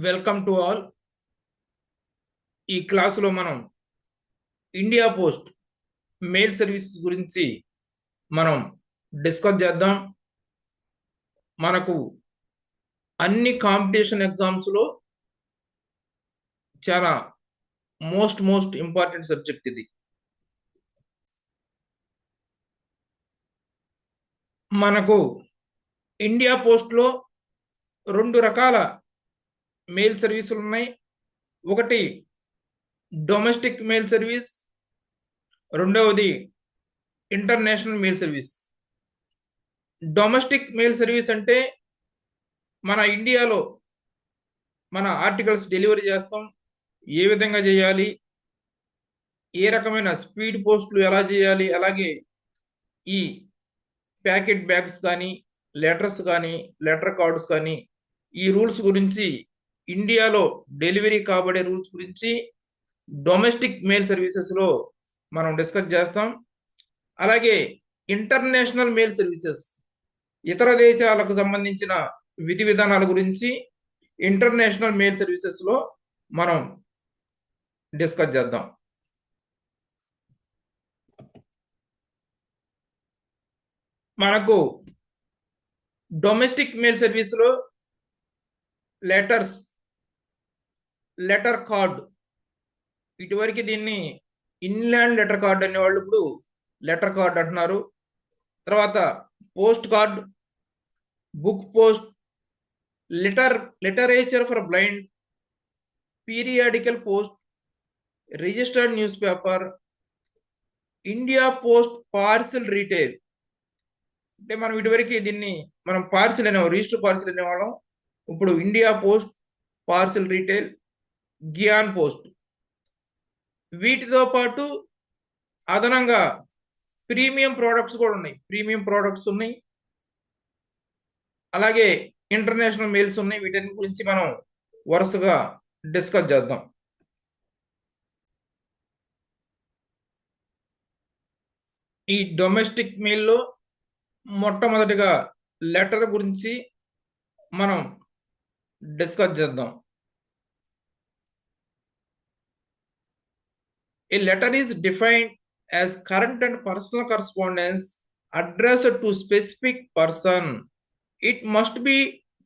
Welcome to all. ఈ క్లాసులో మనం ఇండియా పోస్ట్ మెయిల్ సర్వీసెస్ గురించి మనం డిస్కస్ చేద్దాం. మనకు అన్ని కాంపిటీషన్ ఎగ్జామ్స్లో చాలా మోస్ట్ ఇంపార్టెంట్ సబ్జెక్ట్ ఇది. మనకు ఇండియా పోస్ట్లో రెండు రకాల మెయిల్ సర్వీసులు ఉన్నాయి. ఒకటి డొమెస్టిక్ మెయిల్ సర్వీస్, రెండవది international mail service. Domestic mail service అంటే మన ఇండియాలో మన ఆర్టికల్స్ డెలివరీ చేస్తాం, ఏ విధంగా చేయాలి, ఏ రకమైన స్పీడ్ పోస్టులు ఎలా చేయాలి, అలాగే ఈ ప్యాకెట్ బ్యాగ్స్ కానీ లెటర్స్ కానీ లెటర్ కార్డ్స్ కానీ ఈ రూల్స్ గురించి, ఇండియాలో డెలివరీ కాబడే రూల్స్ గురించి డొమెస్టిక్ మెయిల్ సర్వీసెస్లో మనం డిస్కస్ చేస్తాం. అలాగే ఇంటర్నేషనల్ మెయిల్ సర్వీసెస్, ఇతర దేశాలకు సంబంధించిన విధి విధానాల గురించి ఇంటర్నేషనల్ మెయిల్ సర్వీసెస్లో మనం డిస్కస్ చేద్దాం. మనకు డొమెస్టిక్ మెయిల్ సర్వీస్లో లెటర్స్, లెటర్ కార్డ్, ఇటువరకు దీన్ని ఇన్లాండ్ లెటర్ కార్డ్ అనేవాళ్ళు ఇప్పుడు లెటర్ కార్డ్ అంటున్నారు. తర్వాత post card, book post, literature for blind, periodical post, registered news paper, India post parcel retail. అంటే మనం ఇటువరకు దీన్ని మనం పార్సిల్ అనేవాళ్ళం, రిజిస్టర్ పార్సిల్ అనేవాళ్ళం. ఇప్పుడు India post parcel retail, Gyan post. వీటితో పాటు అదనంగా ప్రీమియం ప్రోడక్ట్స్ కూడా ఉన్నాయి. ప్రీమియం ప్రోడక్ట్స్ ఉన్నాయి, అలాగే ఇంటర్నేషనల్ మెయిల్స్ ఉన్నాయి. వీటిని గురించి మనం వరుసగా డిస్కస్ చేద్దాం. ఈ డొమెస్టిక్ మెయిల్లో మొట్టమొదటిగా లెటర్ గురించి మనం డిస్కస్ చేద్దాం. A letter is defined as current and personal correspondence addressed to specific person. It must be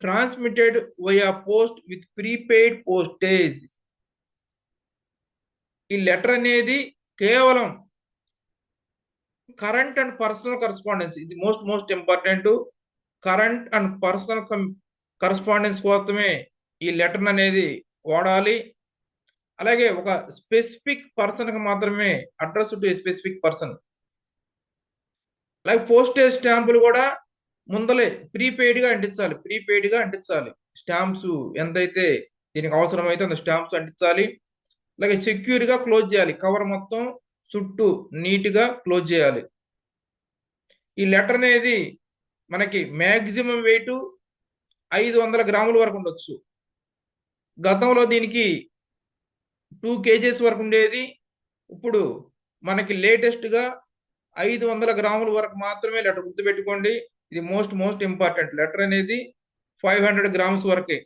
transmitted via post with prepaid postage. ఈ లెటర్ అనేది కేవలం కరెంట్ అండ్ పర్సనల్ కరస్పాండెన్స్, ఇది most important. Current and personal correspondence కోసమే ఈ letter అనేది వాడాలి. అలాగే ఒక స్పెసిఫిక్ పర్సన్ కి మాత్రమే, అడ్రస్ టు స్పెసిఫిక్ పర్సన్. అలాగే పోస్టేజ్ స్టాంపులు కూడా ముందలే ప్రీపెయిడ్ గా అంటించాలి. స్టాంప్స్ ఎంతైతే దీనికి అవసరమైతే అంత స్టాంప్స్ అంటించాలి. అలాగే సెక్యూర్ గా క్లోజ్ చేయాలి, కవర్ మొత్తం చుట్టూ నీట్ గా క్లోజ్ చేయాలి. ఈ లెటర్ అనేది మనకి మ్యాక్సిమం వెయిట్ 500 గ్రాముల వరకు ఉండొచ్చు. గతంలో దీనికి 2 kgs వరకు ఉండేది. ఇప్పుడు మనకి లేటెస్ట్ గా 500 గ్రాముల వరకు మాత్రమే లెటర్. గుర్తుపెట్టుకోండి, ఇది మోస్ట్ ఇంపార్టెంట్. లెటర్ అనేది 500 గ్రామ్స్ వరకే.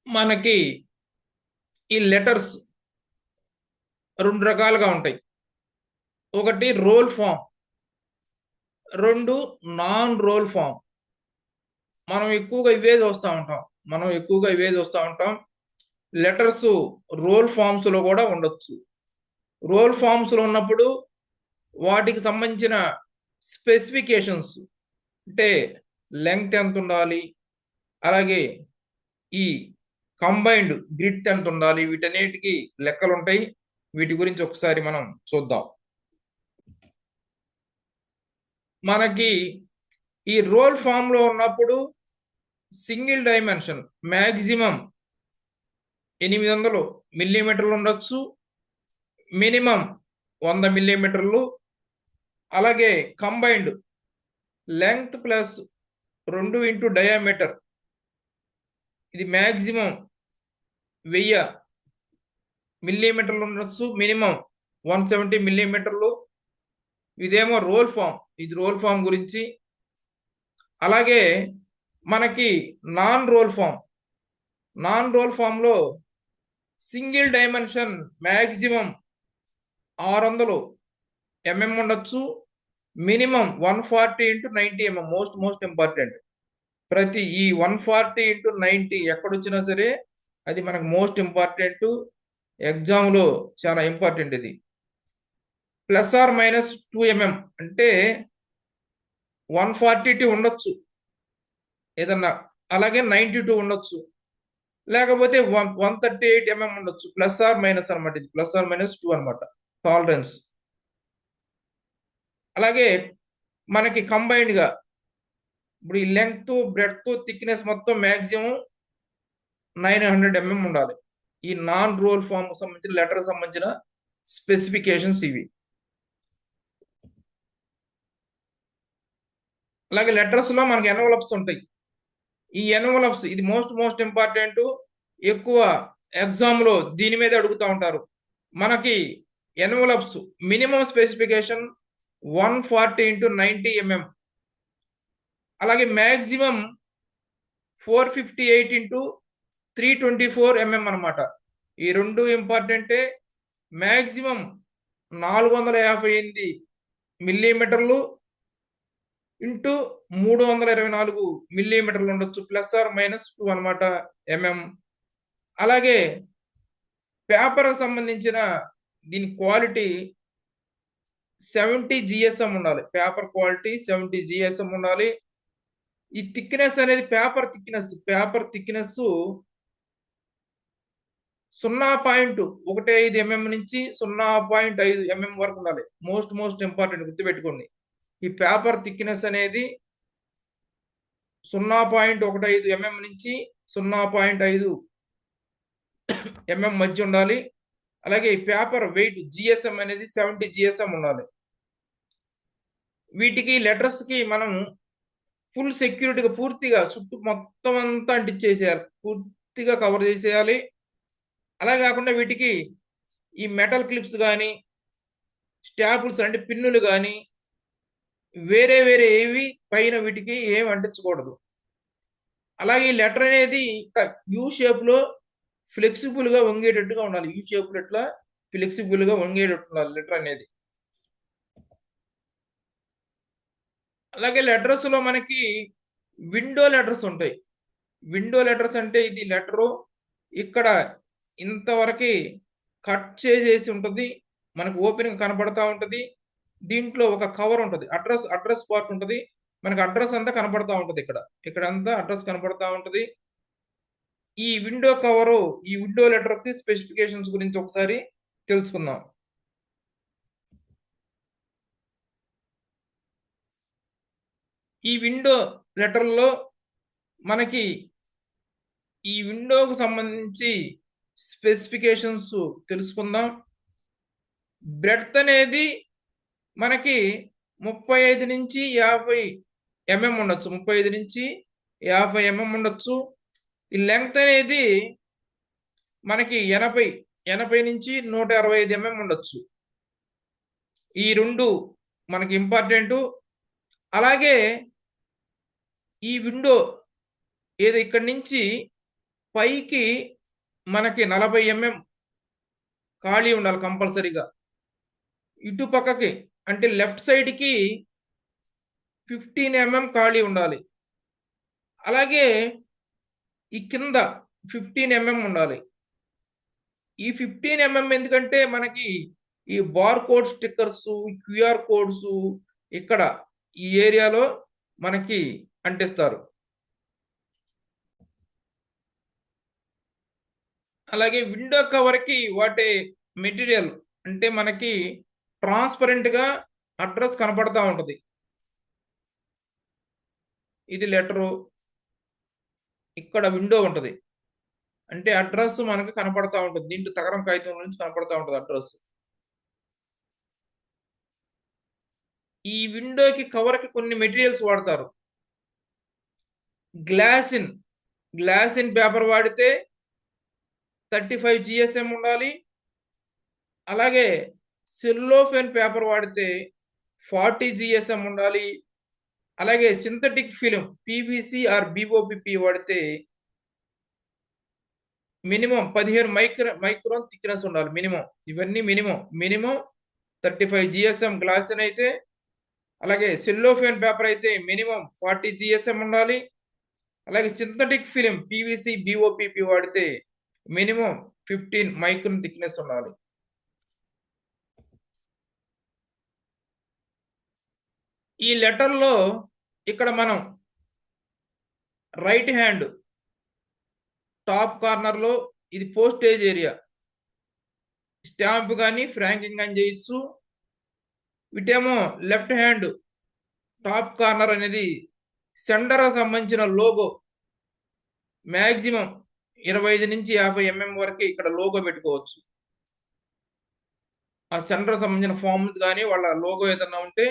మనకి ఈ లెటర్స్ రెండు రకాలుగా ఉంటాయి. ఒకటి రోల్ ఫామ్, రెండు నాన్ రోల్ ఫామ్. మనం ఎక్కువగా ఇవే చూస్తూ ఉంటాం. లెటర్స్ రోల్ ఫామ్స్ లో కూడా ఉండొచ్చు. రోల్ ఫామ్స్ లో ఉన్నప్పుడు వాటికి సంబంధించిన స్పెసిఫికేషన్స్, అంటే లెంగ్త్ ఎంత ఉండాలి, అలాగే ఈ కంబైన్డ్ గ్రిడ్ ఎంత ఉండాలి, వీటన్నిటికీ లెక్కలు ఉంటాయి. వీటి గురించి ఒకసారి మనం చూద్దాం. మనకి ఈ రోల్ ఫామ్ లో ఉన్నప్పుడు సింగిల్ డైమెన్షన్ మ్యాక్సిమం 800 మిల్లీమీటర్లు ఉండొచ్చు, మినిమం 100 మిల్లీమీటర్లు. అలాగే combined length plus 2 into diameter, ఇది మ్యాక్సిమం 1000 మిల్లీమీటర్లు ఉండొచ్చు, మినిమం 170 మిల్లీమీటర్లు. ఇదేమో రోల్ ఫామ్, ఇది రోల్ ఫామ్ గురించి. అలాగే మనకి non roll form, non roll form లో సింగిల్ డైమెన్షన్ మ్యాక్సిమం 600 mm ఉండొచ్చు, minimum 140 into 90 mm. Most important. ప్రతి ఈ 140 ఇంటూ 90 ఎక్కడొచ్చినా సరే అది మనకు మోస్ట్ ఇంపార్టెంట్, ఎగ్జామ్ లో చాలా ఇంపార్టెంట్ ఇది. ±2 mm అంటే 142 ఉండొచ్చు ఏదన్నా, అలాగే 92 ఉండొచ్చు, లేకపోతే 138 mm ఉండొచ్చు. ± అనమాట, ఇది ±2 అనమాట టాలరెన్స్. అలాగే మనకి కంబైన్డ్ గా ఇప్పుడు ఈ లెంగ్త్, బ్రెడ్త్, థిక్నెస్ మొత్తం మాక్సిమం 900 mm ఉండాలి. ఈ నాన్ రోల్ ఫామ్ సంబంధించిన లెటర్ సంబంధించిన స్పెసిఫికేషన్స్ ఇవి. అలాగే లెటర్స్ లో మనకి ఎన్వలప్స్ ఉంటాయి. ఈ ఎన్వలప్స్ ఇది మోస్ట్ ఇంపార్టెంట్, ఎక్కువ ఎగ్జామ్ లో దీని మీద అడుగుతూ ఉంటారు. మనకి envelopes minimum specification 140 into 90 mm, అలాగే మ్యాక్సిమం 458 ఇంటూ 324 mm అనమాట. ఈ రెండు ఇంపార్టెంటే. మ్యాక్సిమం 458 మిల్లీమీటర్లు ఇంటూ 324 మిల్లీమీటర్లు ఉండొచ్చు, ±2 అనమాట mm. అలాగే పేపర్ సంబంధించిన దీని క్వాలిటీ 70 GSM ఉండాలి. పేపర్ క్వాలిటీ 70 GSM ఉండాలి. ఈ థిక్నెస్ అనేది పేపర్ థిక్నెస్ 0.15 mm నుంచి 0.5 mm వరకు ఉండాలి. మోస్ట్ ఇంపార్టెంట్, గుర్తుపెట్టుకోండి. ఈ పేపర్ థిక్నెస్ అనేది 0.15 mm నుంచి 0.5 mm మధ్య ఉండాలి. అలాగే ఈ పేపర్ వెయిట్ GSM అనేది 70 GSM ఉండాలి. వీటికి లెటర్స్ కి మనం ఫుల్ సెక్యూరిటీగా పూర్తిగా చుట్టూ మొత్తం అంతా అంటించేసేయాలి, పూర్తిగా కవర్ చేసేయాలి. అలా కాకుండా వీటికి ఈ మెటల్ క్లిప్స్ కానీ, స్టాపుల్స్ అంటే పిన్నులు కానీ వేరే ఏవి పైన వీటికి ఏమి అంటించకూడదు. అలాగే ఈ లెటర్ అనేది యూ షేప్ లో ఫ్లెక్సిబుల్ గా వంగేటట్టుగా ఉండాలి. యూ షేప్ లో ఇట్లా ఫ్లెక్సిబుల్ గా వంగేటట్టు ఉండాలి లెటర్ అనేది. అలాగే లెటర్స్ లో మనకి విండో లెటర్స్ ఉంటాయి. విండో లెటర్స్ అంటే ఇది లెటరు ఇక్కడ ఇంతవరకు కట్ చేసేసి ఉంటుంది, మనకు ఓపెనింగ్ కనబడతా ఉంటుంది. దీంట్లో ఒక కవర్ ఉంటుంది, అడ్రస్ పార్ట్ ఉంటుంది. మనకి అడ్రస్ అంతా కనబడతా ఉంటుంది, ఇక్కడ అంతా అడ్రస్ కనబడతా ఉంటుంది. ఈ విండో కవరు, ఈ విండో లెటర్ కి స్పెసిఫికేషన్స్ గురించి ఒకసారి తెలుసుకుందాం. ఈ విండో లెటర్లో మనకి ఈ విండోకు సంబంధించి స్పెసిఫికేషన్స్ తెలుసుకుందాం. బ్రెడ్త్ అనేది మనకి 35 నుంచి 50 mm ఉండొచ్చు, 35 నుంచి 50 mm ఉండొచ్చు. ఈ లెంగ్త్ అనేది మనకి 80 నుంచి 125 mm ఉండొచ్చు. ఈ రెండు మనకి ఇంపార్టెంట్. అలాగే ఈ విండో ఏదో ఇక్కడి నుంచి పైకి మనకి 40 mm ఖాళీ ఉండాలి కంపల్సరీగా. ఇటు పక్కకి అంటే లెఫ్ట్ సైడ్ కి 15 mm ఖాళీ ఉండాలి. అలాగే ఈ కింద 15 mm ఉండాలి. ఈ 15 mm ఎందుకంటే మనకి ఈ bar code stickers, QR codes ఇక్కడ ఈ ఏరియాలో మనకి అంటిస్తారు. అలాగే విండో కవర్ కి వాటే మెటీరియల్ అంటే మనకి ట్రాన్స్పరెంట్ గా అడ్రస్ కనపడతా ఉంటది. ఇది లెటరు, ఇక్కడ విండో ఉంటది అంటే అడ్రస్ మనకి కనపడతా ఉంటుంది. దీంట్లో తగరం కాగితం నుంచి కనపడతా ఉంటుంది అడ్రస్. ఈ విండోకి కవర్ కి కొన్ని మెటీరియల్స్ వాడతారు. గ్లాసిన్ పేపర్ వాడితే 35 GSM ఉండాలి. అలాగే సెల్లోఫేన్ పేపర్ వాడితే 40 జిఎస్ఎం ఉండాలి. అలాగే సింథటిక్ ఫిలిం పీవీసీ ఆర్ బీఓపీపీ వాడితే మినిమం 15 మైక్రాన్ థిక్నెస్ ఉండాలి మినిమం. ఇవన్నీ మినిమం 35 జిఎస్ఎం గ్లాస్ అయితే, అలాగే సెల్లోఫేన్ పేపర్ అయితే మినిమం 40 జిఎస్ఎం ఉండాలి. అలాగే సింథటిక్ ఫిలిం పీవీసీ బీఓపీపీ వాడితే మినిమం 15 మైక్రాన్ థిక్నెస్ ఉండాలి. ఈ లెటర్లో ఇక్కడ మనం రైట్ హ్యాండ్ టాప్ కార్నర్లో ఇది పోస్టేజ్ ఏరియా, స్టాంప్ కానీ ఫ్రాంకింగ్ కానీ చేయొచ్చు. ఇటేమో లెఫ్ట్ హ్యాండ్ టాప్ కార్నర్ అనేది సెంటర్ సంబంధించిన లోగో, మ్యాక్సిమం 25 నుంచి 50 ఎంఎం వరకు ఇక్కడ లోగో పెట్టుకోవచ్చు. ఆ సెంటర్ సంబంధించిన ఫామ్ కానీ వాళ్ళ లోగో ఏదన్నా ఉంటే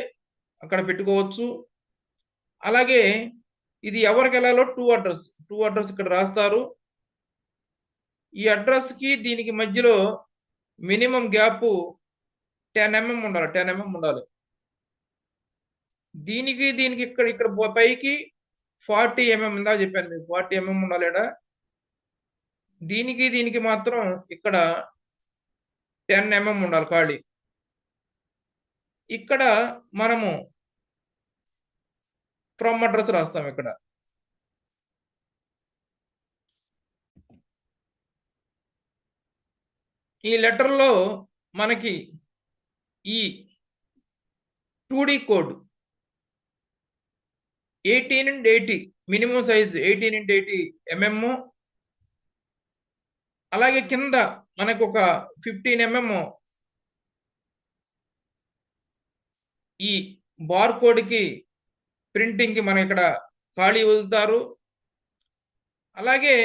అక్కడ పెట్టుకోవచ్చు. అలాగే ఇది ఎవరికి వెళ్ళాలో టూ అడ్రస్ ఇక్కడ రాస్తారు. ఈ అడ్రస్ కి దీనికి మధ్యలో మినిమం గ్యాప్ 10 ఎంఎం ఉండాలి. 10 ఎంఎం ఉండాలి. దీనికి ఇక్కడ పైకి 40 ఎంఎం ఇందా చెప్పాను మీకు, 40 ఎంఎం ఉండాలి. దీనికి మాత్రం ఇక్కడ 10 ఎంఎం ఉండాలి ఖాళీ. ఇక్కడ మనము ఫ్రమ్ అడ్రస్ రాస్తాం. ఇక్కడ ఈ లెటర్లో మనకి ఈ 2D code 18x80 minimum size 18x80 MM. అలాగే కింద మనకు ఒక 15 ఎంఎం ఈ బార్ కోడ్ కి ప్రింటింగ్ కి మనం ఇక్కడ ఖాళీ వదులుతారు. అలాగే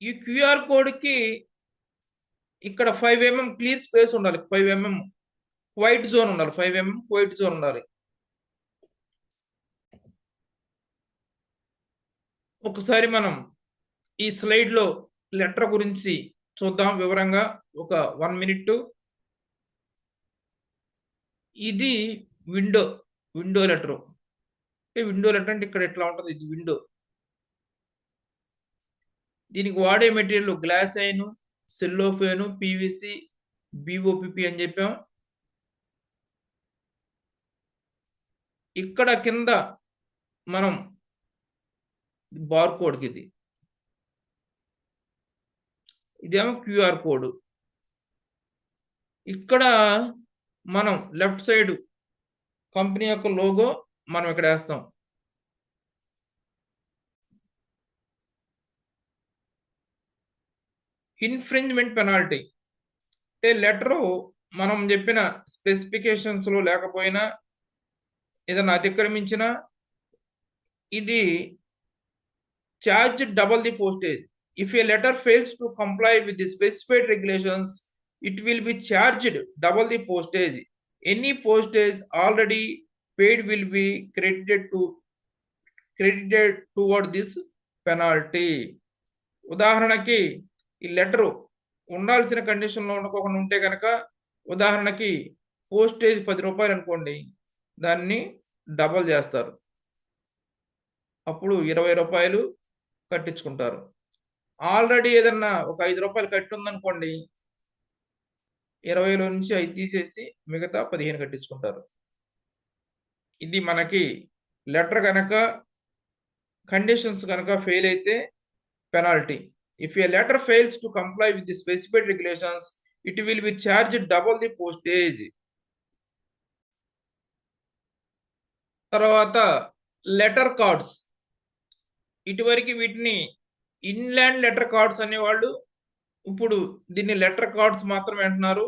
ఈ క్యూఆర్ కోడ్ కి ఇక్కడ 5 ఎంఎం క్లియర్ స్పేస్ ఉండాలి. 5 ఎంఎం వైట్ జోన్ ఉండాలి. 5 ఎంఎం వైట్ జోన్ ఉండాలి. ఒకసారి మనం ఈ స్లైడ్ లో లెటర్ గురించి చూద్దాం వివరంగా ఒక 1 మినిట్. ఇది విండో లెటర్. విండో లెటర్ అంటే ఇక్కడ ఎట్లా ఉంటుంది, ఇది విండో. దీనికి వాడే మెటీరియల్ గ్లాస్ ఐన్, సెల్లోఫేను, పీవీసీ, బీఓపీపీ అని చెప్పాం. ఇక్కడ కింద మనం బార్ కోడ్కి ఇదేమో క్యూఆర్ కోడ్. ఇక్కడ మనం లెఫ్ట్ సైడ్ కంపెనీ యొక్క లోగో మనం ఇక్కడ వేస్తాం. ఇన్ఫ్రింజ్మెంట్ పెనాల్టీ అంటే లెటరు మనం చెప్పిన స్పెసిఫికేషన్స్ లో లేకపోయినా ఏదైనా అతిక్రమించినా ఇది charge double the postage. If a letter fails to comply with the specified regulations, it will be charged double the postage. Any postage already paid will be credited toward this penalty. ఉదాహరణకి ఈ letter ఉండాల్సిన కండిషన్లో ఉండకుండా ఉంటే కనుక, ఉదాహరణకి postage 10 రూపాయలు అనుకోండి, దాన్ని డబల్ చేస్తారు. అప్పుడు 20 రూపాయలు కట్టించుకుంటారు. ఆల్రెడీ ఏదన్నా ఒక 5 రూపాయలు కట్టి ఉందనుకోండి, 20లో నుంచి 5 తీసేసి మిగతా 15 కట్టించుకుంటారు. ఇది మనకి లెటర్ కనుక కండిషన్స్ కనుక ఫెయిల్ అయితే penalty. If A letter fails to comply with the specified regulations, it will be charged double the postage. తర్వాత లెటర్ కార్డ్స్. ఇటువరకు వీటిని ఇన్లాండ్ లెటర్ కార్డ్స్ అనేవాళ్ళు, ఇప్పుడు దీన్ని లెటర్ కార్డ్స్ మాత్రమే అంటున్నారు.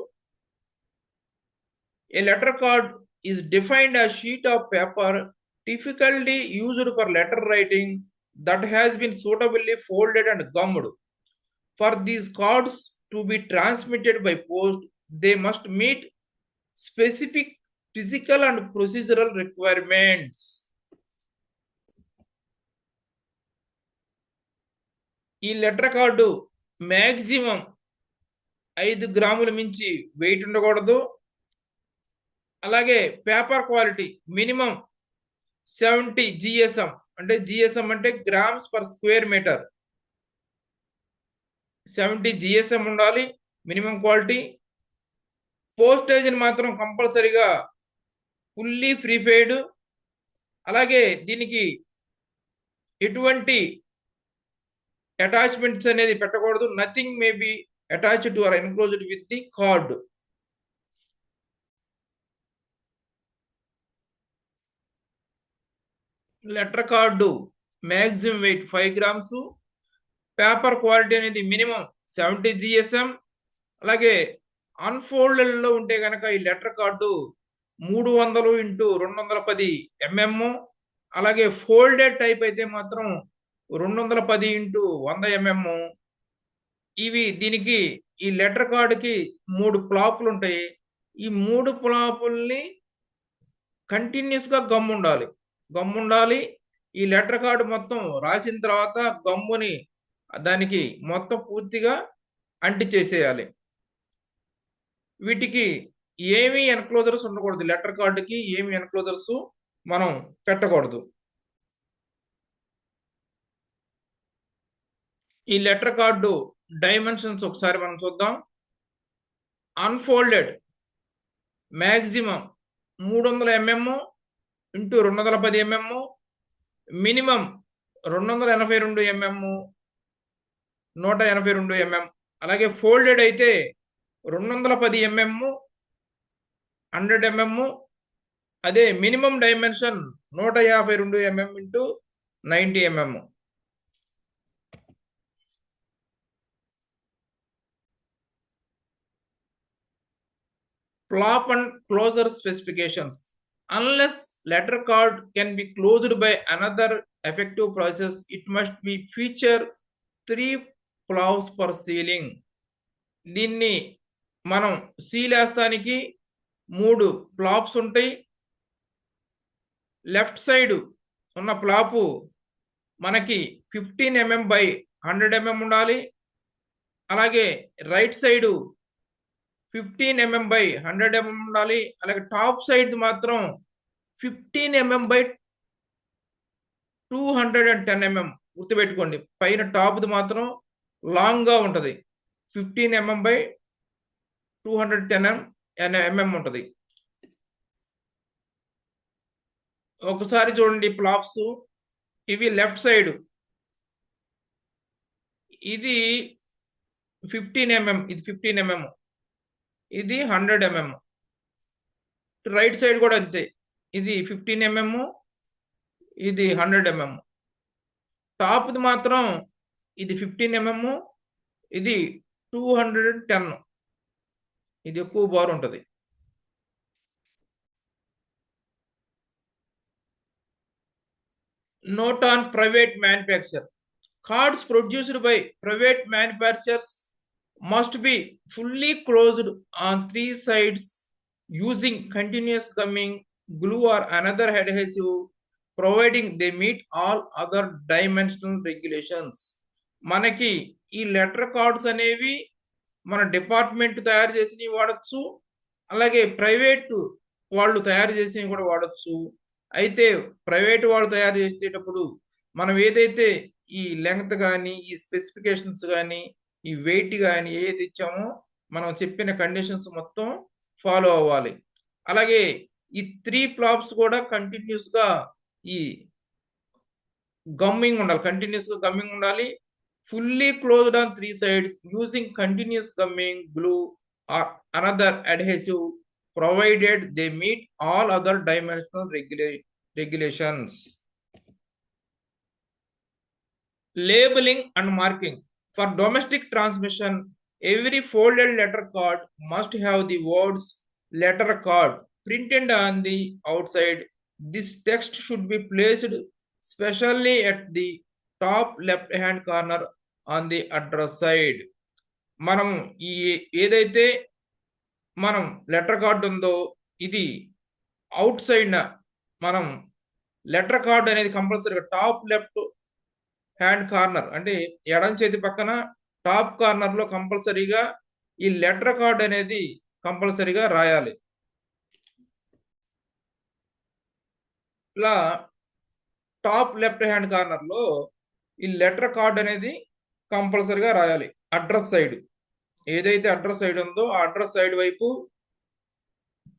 A letter card is defined as sheet of paper typically used for letter writing that has been suitably folded and gummed. For these cards to be transmitted by post, they must meet specific physical and procedural requirements. ఈ letter card maximum 5 గ్రాముల మించి weight ఉండకూడదు. అలాగే paper quality minimum 70 GSM, అంటే GSM అంటే grams per square metre. 70 GSM ఉండాలి minimum quality. Postage మాత్రం కంపల్సరీగా ఫుల్లీ ప్రీపెయిడ్. అలాగే దీనికి ఎటువంటి అటాచ్మెంట్స్ అనేది పెట్టకూడదు. Nothing may be attached to or enclosed with the card. Letter card maximum weight 5 grams. Paper quality అనేది మినిమం 70 జిఎస్ఎం. అలాగే అన్ఫోల్డెడ్ లో ఉంటే కనుక ఈ లెటర్ కార్డు 300 ఇంటూ 210 ఎంఎం. అలాగే ఫోల్డెడ్ టైప్ అయితే మాత్రం 210 ఇంటూ 100 ఎంఎం. దీనికి ఈ లెటర్ కార్డుకి 3 ప్లాపులు ఉంటాయి. ఈ 3 ప్లాపుల్ని కంటిన్యూస్ గా గమ్ముండాలి. ఈ లెటర్ కార్డు మొత్తం రాసిన తర్వాత గమ్ముని దానికి మొత్తం పూర్తిగా అంటించేసేయాలి. వీటికి ఏమీ ఎన్క్లోజర్స్ ఉండకూడదు. లెటర్ కార్డుకి ఏమి ఎన్క్లోజర్స్ మనం పెట్టకూడదు. ఈ లెటర్ కార్డు డైమెన్షన్స్ ఒకసారి మనం చూద్దాం. Unfolded maximum 300 MM into 210 MM, minimum 282 MM, 182 MM. అలాగే ఫోల్డెడ్ అయితే 210 ఎంఎం, 100 ఎంఎం. అదే minimum dimension 152 MM into 90 MM. Flap and closure specifications. Unless letter card can be closed by another effective process, it must be feature 3 flaps per sealing. దీన్ని మనం seal వేస్తానికి 3 flops ఉంటాయి. Left side ఉన్న flop మనకి 15 MM by 100 MM ఉండాలి. అలాగే right side 15 MM by 100 MM ఉండాలి. అలాగే top side మాత్రం 15 ఎంఎం బై 210 ఎంఎం. గుర్తుపెట్టుకోండి, పైన టాప్ది మాత్రం లాంగ్ గా ఉంటది. 15 ఎంఎం బై 210 ఎంఎం ఉంటది. ఒకసారి చూడండి ఫ్లాప్స్. ఇవి లెఫ్ట్ సైడ్, ఇది 15 ఎంఎం, ఇది 15 ఎంఎం, ఇది 100 ఎంఎం. రైట్ సైడ్ కూడా అంతే, ఇది 15 ఎంఎం, ఇది 100 ఎంఎం. టాప్ది మాత్రం ఇది 15 ఎంఎం, ఇది 210. ఇది ఎక్కువ బార్ ఉంటుంది. Note on private manufacture. Cards produced by private manufacturers must be fully closed on 3 sides using continuous gumming, glue or another adhesive, providing they meet all other dimensional regulations. మనకి ఈ letter cards అనేవి మన department తయారు చేసినవి వాడచ్చు, అలాగే private వాళ్ళు తయారు చేసినవి కూడా వాడచ్చు. అయితే ప్రైవేట్ వాళ్ళు తయారు చేసేటప్పుడు మనం ఏదైతే ఈ లెంగ్త్ కానీ, ఈ స్పెసిఫికేషన్స్ కానీ, ఈ వెయిట్ కానీ ఏదైతే ఇచ్చామో మనం చెప్పిన కండిషన్స్ మొత్తం ఫాలో అవ్వాలి. అలాగే ఈ 3 ఫ్లాప్స్ కూడా కంటిన్యూస్ గా ఈ గమ్మింగ్ ఉండాలి, కంటిన్యూస్ గా గమ్మింగ్ ఉండాలి. Fully closed on 3 sides using continuous gumming, glue or another adhesive, provided they meet all other dimensional regulations. Labeling and marking. For domestic transmission, every folded letter card must have the words letter card printed on the outside. This text should be placed specially at the top left hand corner on the address side. మనం ఏదైతే మనం letter card ఉందో ఇది out side మనం letter card అనేది కంపల్సరీగా top left hand corner, అంటే ఎడం చేతి పక్కన టాప్ కార్నర్ లో కంపల్సరీగా ఈ లెటర్ కార్డ్ అనేది కంపల్సరీగా రాయాలి. ఇలా టాప్ లెఫ్ట్ హ్యాండ్ కార్నర్ లో ఈ లెటర్ కార్డ్ అనేది కంపల్సరిగా రాయాలి. అడ్రస్ సైడ్ ఏదైతే అడ్రస్ సైడ్ ఉందో ఆ అడ్రస్ సైడ్ వైపు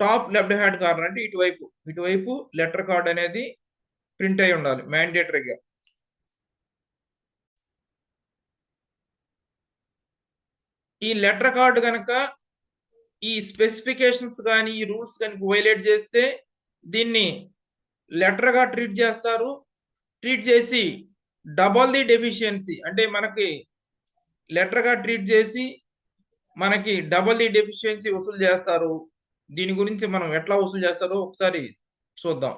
టాప్ లెఫ్ట్ హ్యాండ్ కార్నర్ అంటే ఇటువైపు లెటర్ కార్డ్ అనేది ప్రింట్ అయి ఉండాలి మ్యాండేటరీగా. ఈ లెటర్ కార్డు కనుక ఈ స్పెసిఫికేషన్స్ కానీ ఈ రూల్స్ కనుక వైలేట్ చేస్తే దీన్ని లెటర్గా ట్రీట్ చేస్తారు. ట్రీట్ చేసి డబల్ ది డెఫిషియన్సీ అంటే మనకి లెటర్గా ట్రీట్ చేసి మనకి డబల్ ది డెఫిషియన్సీ వసూలు చేస్తారు. దీని గురించి మనం ఎట్లా వసూలు చేస్తారో ఒకసారి చూద్దాం.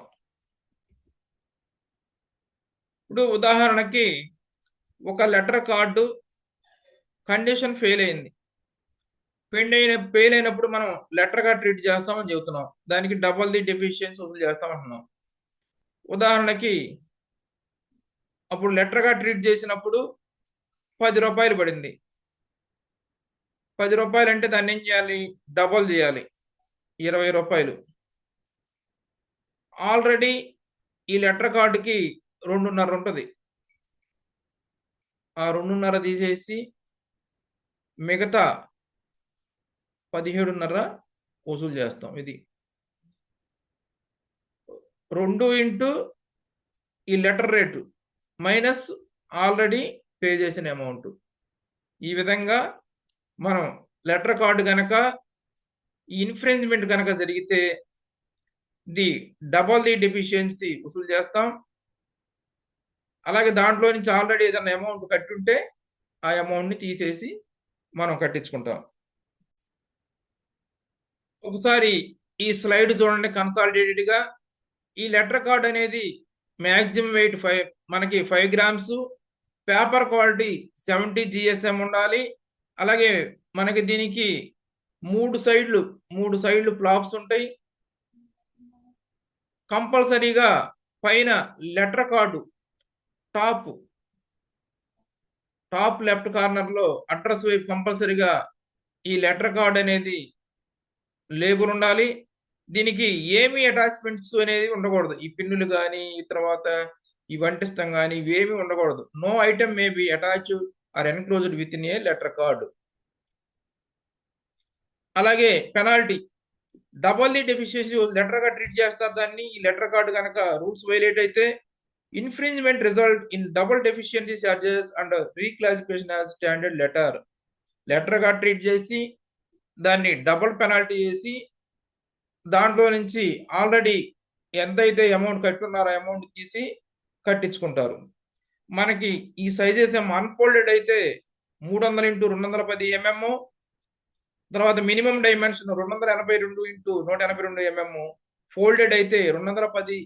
ఇప్పుడు ఉదాహరణకి ఒక లెటర్ కార్డు కండిషన్ ఫెయిల్ అయింది. ఫెయిల్ అయినప్పుడు మనం లెటర్గా ట్రీట్ చేస్తామని చెబుతున్నాం. దానికి డబల్ ది డెఫిషియన్సీ వసూలు చేస్తామంటున్నాం. ఉదాహరణకి అప్పుడు లెటర్గా ట్రీట్ చేసినప్పుడు 10 రూపాయలు పడింది. 10 రూపాయలు అంటే దాన్ని ఏం చేయాలి? డబల్ చేయాలి, 20 రూపాయలు. ఆల్రెడీ ఈ లెటర్ కార్డుకి 2.5 ఉంటుంది. ఆ 2.5 తీసేసి మిగతా 17.5 వసూలు చేస్తాం. ఇది 2 ఇంటూ ఈ letter rate minus already pay చేసిన అమౌంట్. ఈ విధంగా మనం లెటర్ కార్డు కనుక ఇన్ఫ్రింజ్మెంట్ కనుక జరిగితే డబల్ ది డెఫిషియన్సీ వసూలు చేస్తాం. అలాగే దాంట్లో నుంచి ఆల్రెడీ ఏదైనా అమౌంట్ కట్టుంటే ఆ అమౌంట్ని తీసేసి మనం కట్టించుకుంటాం. ఒకసారి ఈ స్లైడ్ చూడండి కన్సాలిడేటెడ్గా. ఈ లెటర్ కార్డ్ అనేది మ్యాక్సిమం వెయిట్ మనకి 5 గ్రామ్స్, పేపర్ క్వాలిటీ 70 GSM ఉండాలి. అలాగే మనకి దీనికి 3 సైడ్లు ఫ్లాప్స్ ఉంటాయి. కంపల్సరీగా పైన letter card top left corner లో అడ్రస్ వైపు కంపల్సరీగా ఈ లెటర్ కార్డ్ అనేది లేబుల్ ఉండాలి. దీనికి ఏమి అటాచ్మెంట్స్ అనేది ఉండకూడదు. ఈ పిన్నులు కానీ తర్వాత ఈ వంటిస్తాం కానీ ఇవేమి ఉండకూడదు. No item may be attach or enclosed with in a letter card. అలాగే penalty double the deficiency letter గా ట్రీట్ చేస్తారు దాన్ని. ఈ లెటర్ కార్డు కనుక రూల్స్ వైలేట్ అయితే infringement result in double deficiency charges and reclassification as standard letter గా treat చేసి దాన్ని డబుల్ పెనాల్టీ చేసి దాంట్లో నుంచి ఆల్రెడీ ఎంతైతే అమౌంట్ కట్టున్నారో అమౌంట్ తీసి కట్టించుకుంటారు. మనకి ఈ సైజెస్ అన్ఫోల్డెడ్ అయితే 300 x 210 mm, తర్వాత minimum dimension 282 x 182 mm, folded అయితే 210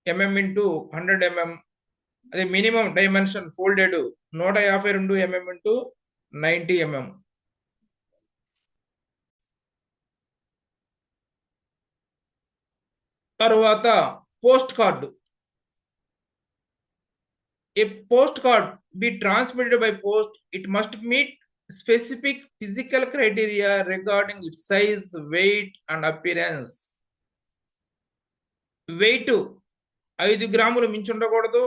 mm x 100 mm, అదే minimum dimension folded 152 mm x 90 mm. తరువాత post card. A postcard be transmitted by post, it must meet specific physical criteria regarding its size, weight and appearance. Weight 5 గ్రాములు మించి ఉండకూడదు.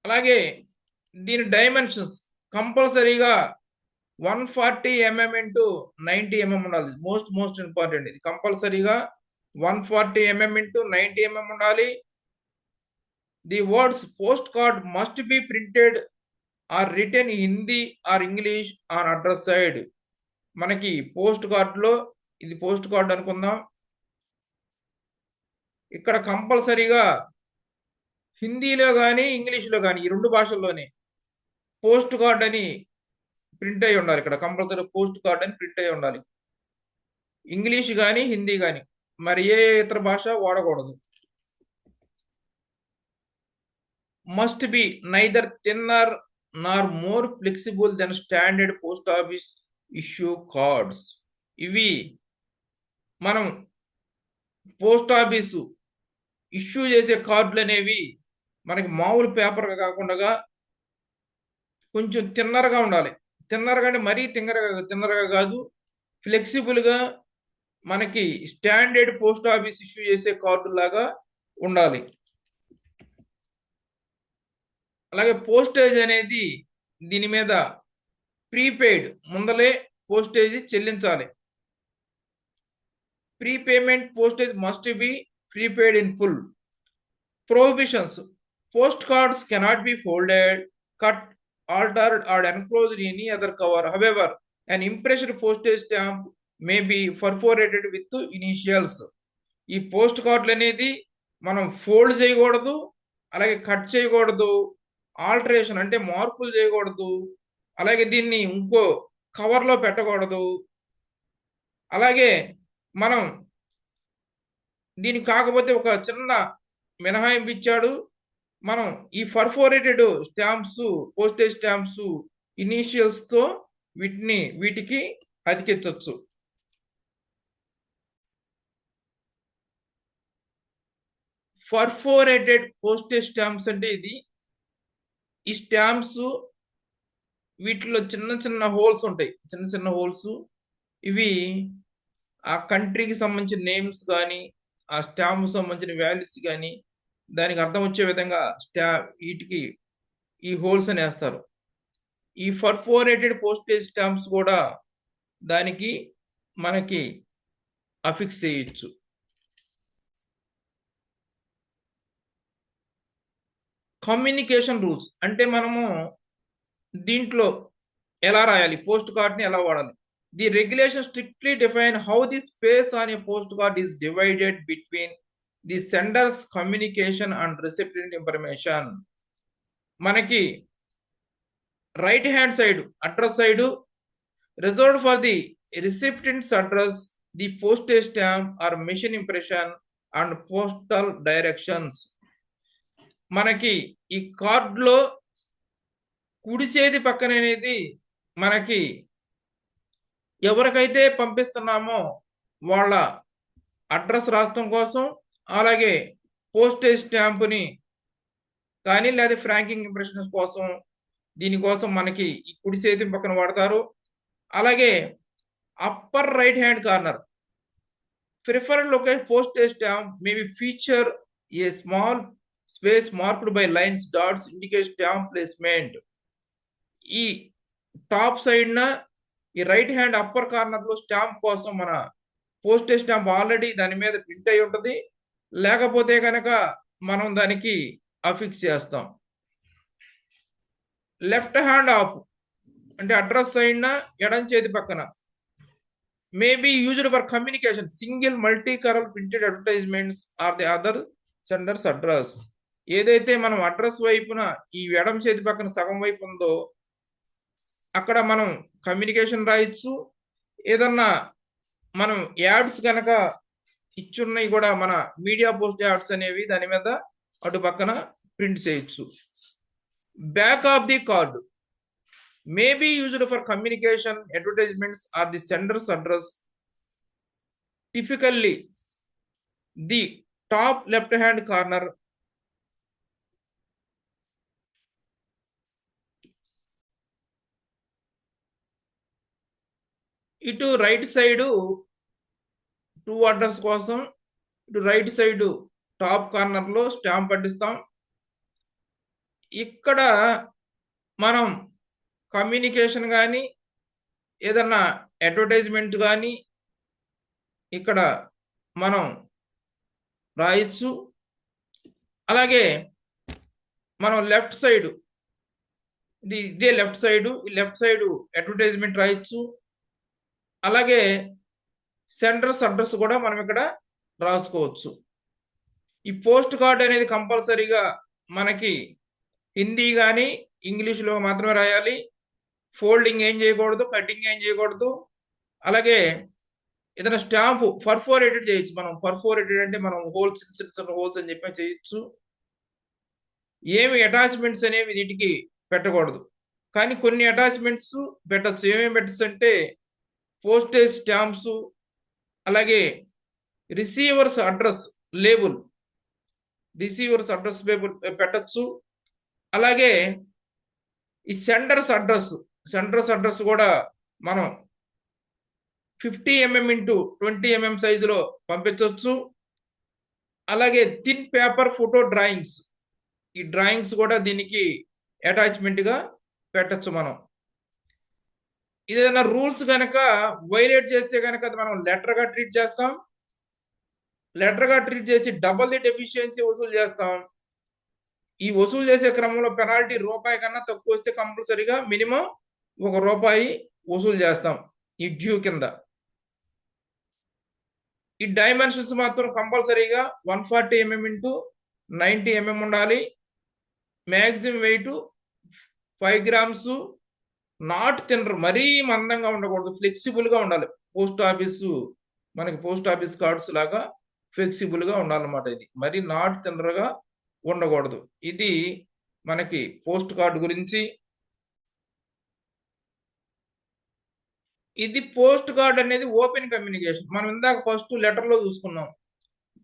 అలాగే దీని dimensions కంపల్సరీగా 140 mm x 90 mm ఉండాలి. Most important. ఇది కంపల్సరీగా 140 mm x 90 mm ఉండాలి. The words post card must be printed or written Hindi or English on address side. మనకి పోస్ట్ కార్డులో ఇది పోస్ట్ కార్డ్ అనుకుందాం. ఇక్కడ కంపల్సరీగా హిందీలో కానీ ఇంగ్లీష్లో కానీ ఈ 2 భాషల్లోనే పోస్ట్ కార్డ్ అని ప్రింట్ అయి ఉండాలి. ఇక్కడ కంపల్సరీ పోస్ట్ కార్డ్ అని ప్రింట్ అయి ఉండాలి. ఇంగ్లీష్ కానీ హిందీ కానీ మరి ఏ ఇతర భాష వాడకూడదు. Must be neither thinner nor more flexible than standard post office issue cards. ఇవి మనం పోస్ట్ ఆఫీసు ఇష్యూ చేసే కార్డులు అనేవి మనకి మామూలు పేపర్గా కాకుండా కొంచెం తిన్నరగా ఉండాలి. తిన్నరగా అంటే మరీ తిన్నరగా కాదు, ఫ్లెక్సిబుల్గా మనకి స్టాండర్డ్ పోస్ట్ ఆఫీస్ ఇష్యూ చేసే కార్డు లాగా ఉండాలి. అలాగే పోస్టేజ్ అనేది దీని మీద ప్రీపెయిడ్ ముందలే పోస్టేజ్ చెల్లించాలి. Prepayment postage must be prepaid in full. Prohibitions: postcards cannot be folded, cut, altered, or enclosed in any other cover. However, an impressed postage stamp may be perforated with initials. ఈ post కార్డులు అనేది మనం fold చేయకూడదు, అలాగే cut చేయకూడదు, alteration అంటే మార్పులు చేయకూడదు, అలాగే దీన్ని ఇంకో కవర్లో పెట్టకూడదు. అలాగే మనం దీనికి కాకపోతే ఒక చిన్న మినహాయింపు ఇచ్చాడు. మనం ఈ perforated stamps, postage stamps initials తో వీటికి అతికించవచ్చు. పర్ఫోరేటెడ్ పోస్టేజ్ స్టాంప్స్ అంటే ఈ స్టాంప్స్ వీటిలో చిన్న చిన్న హోల్స్ ఉంటాయి, చిన్న చిన్న హోల్స్. ఇవి ఆ కంట్రీకి సంబంధించిన నేమ్స్ కానీ, ఆ స్టాంప్ సంబంధించిన వాల్యూస్ కానీ దానికి అర్థం వచ్చే విధంగా వీటికి ఈ హోల్స్ అని వేస్తారు. ఈ పర్ఫోరేటెడ్ పోస్టేజ్ స్టాంప్స్ కూడా దానికి మనకి అఫిక్స్ చేయొచ్చు. కమ్యూనికేషన్ రూల్స్ అంటే మనము దీంట్లో ఎలా రాయాలి, పోస్ట్ కార్డ్ని ఎలా వాడాలి. The regulation strictly define how the space on a post card is divided between the sender's communication and recipient information. మనకి right hand side address side reserved for the recipient's address, the postage stamp or machine impression and postal directions. మనకి ఈ కార్డులో కుడి చేతి పక్కన అనేది మనకి ఎవరికైతే పంపిస్తున్నామో వాళ్ళ అడ్రస్ రాష్ట్రం కోసం, అలాగే పోస్టేజ్ స్టాంపుని కానీ లేదా ఫ్రాంకింగ్ ఇంప్రెషన్స్ కోసం దీనికోసం మనకి ఈ కుడి చేతి పక్కన వాడతారు. అలాగే upper right hand corner preferred location postage stamp may be feature a small space marked by lines dots indicate stamp placement. ఈ టాప్ సైడ్ న ఈ రైట్ హ్యాండ్ అప్పర్ కార్నర్ లో స్టాంప్ కోసం మన పోస్టేజ్ స్టాంప్ ఆల్రెడీ దాని మీద print అయి ఉంటుంది, లేకపోతే కనుక మనం దానికి అఫిక్స్ చేస్తాం. లెఫ్ట్ హ్యాండ్ ఆఫ్ అంటే అడ్రస్ సైడ్ న ఎడం చేతి పక్కన may be used for communication single multi colour printed advertisements or the other sender's address. ఏదైతే మనం అడ్రస్ వైపున ఈ ఎడం చేతి పక్కన సగం వైపు ఉందో అక్కడ మనం కమ్యూనికేషన్ రాయొచ్చు. ఏదన్నా మనం యాడ్స్ కనుక ఇచ్చున్నవి కూడా మన మీడియా పోస్ట్ యాడ్స్ అనేవి దాని మీద అటు పక్కన ప్రింట్ చేయొచ్చు. Back of the card may be used for communication advertisements or the sender's address. Typically the top left hand corner ఇటు రైట్ సైడ్ టూ అడ్రస్ కోసం, ఇటు రైట్ సైడ్ టాప్ కార్నర్ లో స్టాంప్ అంటిస్తాం. ఇక్కడ మనం కమ్యూనికేషన్ కానీ ఏదన్నా అడ్వర్టైజ్మెంట్ కానీ ఇక్కడ మనం రాయొచ్చు. అలాగే మనం లెఫ్ట్ సైడ్ ఇదే లెఫ్ట్ సైడ్, ఈ లెఫ్ట్ సైడ్ అడ్వర్టైజ్మెంట్ రాయొచ్చు. అలాగే సెండర్స్ అడ్రస్ కూడా మనం ఇక్కడ రాసుకోవచ్చు. ఈ పోస్ట్ కార్డ్ అనేది కంపల్సరీగా మనకి హిందీ కానీ ఇంగ్లీష్లో మాత్రమే రాయాలి. ఫోల్డింగ్ ఏం చేయకూడదు, కటింగ్ ఏం చేయకూడదు. అలాగే ఏదైనా స్టాంప్ పర్ఫోరేటెడ్ చేయొచ్చు. మనం పర్ఫోరేటెడ్ అంటే మనం హోల్స్, చిన్న హోల్స్ అని చెప్పి చేయొచ్చు. ఏమి అటాచ్మెంట్స్ అనేవి వీటికి పెట్టకూడదు, కానీ కొన్ని అటాచ్మెంట్స్ పెట్టచ్చు. ఏమేమి పెట్టచ్చు అంటే పోస్టేజ్ స్టాంప్స్, అలాగే receivers address label, receivers address label పెట్టచ్చు. అలాగే ఈ సెండర్స్ అడ్రస్ కూడా మనం 50 mm ఇంటూ 20 mm సైజులో పంపించవచ్చు. అలాగే థిన్ పేపర్ ఫోటో డ్రాయింగ్స్, ఈ డ్రాయింగ్స్ కూడా దీనికి అటాచ్మెంట్ గా పెట్టచ్చు మనం. ఏదైనా రూల్స్ కనుక వైలేట్ చేస్తే కనుక అది మనం లెటర్ గా ట్రీట్ చేస్తాం. లెటర్ గా ట్రీట్ చేసి డబుల్ ది డెఫిషియన్సీ వసూలు చేస్తాం. ఈ వసూలు చేసే క్రమంలో పెనాల్టీ రూపాయి కన్నా తక్కువ వస్తే కంపల్సరీగా మినిమం ₹1 వసూలు చేస్తాం ఈ డ్యూ కింద. ఈ డైమెన్షన్స్ మాత్రం కంపల్సరీగా 140 mm ఇంటూ 90 mm ఉండాలి. Maximum weight 5 grams. Not thinner, మరీ మందంగా ఉండకూడదు, ఫ్లెక్సిబుల్ గా ఉండాలి. మనకి పోస్ట్ ఆఫీస్ కార్డ్స్ లాగా ఫ్లెక్సిబుల్ గా ఉండాలన్నమాట. ఇది మరి నాట్ థిన్నర్ గా ఉండకూడదు. ఇది మనకి పోస్ట్ కార్డ్ గురించి. ఇది పోస్ట్ కార్డ్ అనేది ఓపెన్ కమ్యూనికేషన్. మనం ఇందాక ఫస్ట్ లెటర్ లో చూసుకున్నాం,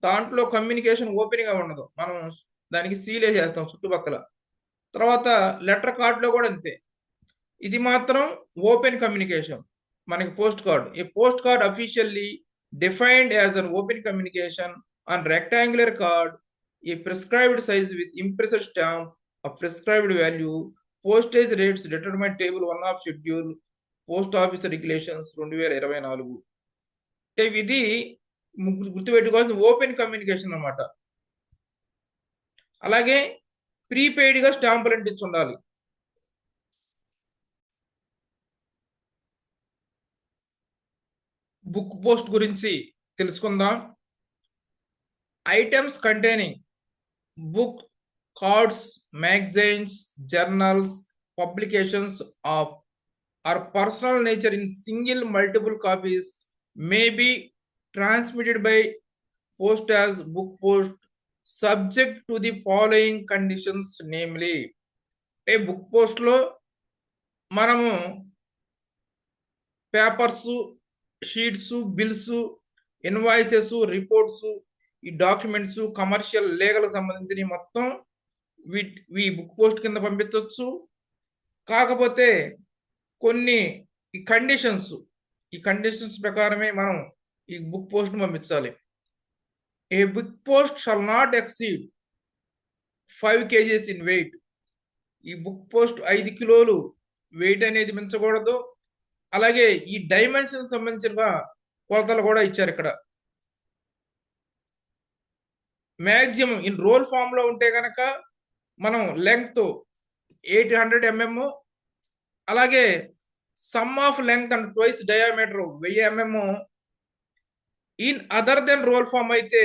దాంట్లో కమ్యూనికేషన్ ఓపెన్ గా ఉండదు, మనం దానికి సీలే చేస్తాం చుట్టుపక్కల. తర్వాత లెటర్ కార్డ్ లో కూడా అంతే, ఇది మాత్రం ఓపెన్ కమ్యూనికేషన్ మనకి post card. A post card officially defined as an open communication on rectangular card, A prescribed size with impressed stamp of prescribed value, postage rates determine table 1 of schedule post office regulations 2024. అంటే ఇది గుర్తుపెట్టుకోవాల్సిన open communication అన్నమాట. అలాగే prepaid గా స్టాంపులు అంటించి ఉండాలి. Book post గురించి తెలుసుకుందాం. Items containing book, cards, magazines, journals, publications of or personal nature in single multiple copies may be transmitted by post as book post subject to the following conditions, namely a book post లో మనము papers, sheets, bills, invoices, reports, ఈ documents, commercial, legal సంబంధించిన మొత్తం ఈ book post కింద పంపించవచ్చు. కాకపోతే కొన్ని ఈ కండిషన్స్ ప్రకారమే మనం ఈ బుక్ పోస్ట్ పంపించాలి. A book post shall not exceed 5 kgs in weight. ఈ బుక్ పోస్ట్ 5 కిలోలు వెయిట్ అనేది మించకూడదు. అలాగే ఈ డైమెన్షన్ సంబంధించిన కొలతలు కూడా ఇచ్చారు ఇక్కడ. మ్యాక్సిమం ఇన్ రోల్ ఫామ్ లో ఉంటే కనుక మనం లెంగ్త్ 800 mm, అలాగే sum of length and twice diameter 1000 mm. In other than roll form అయితే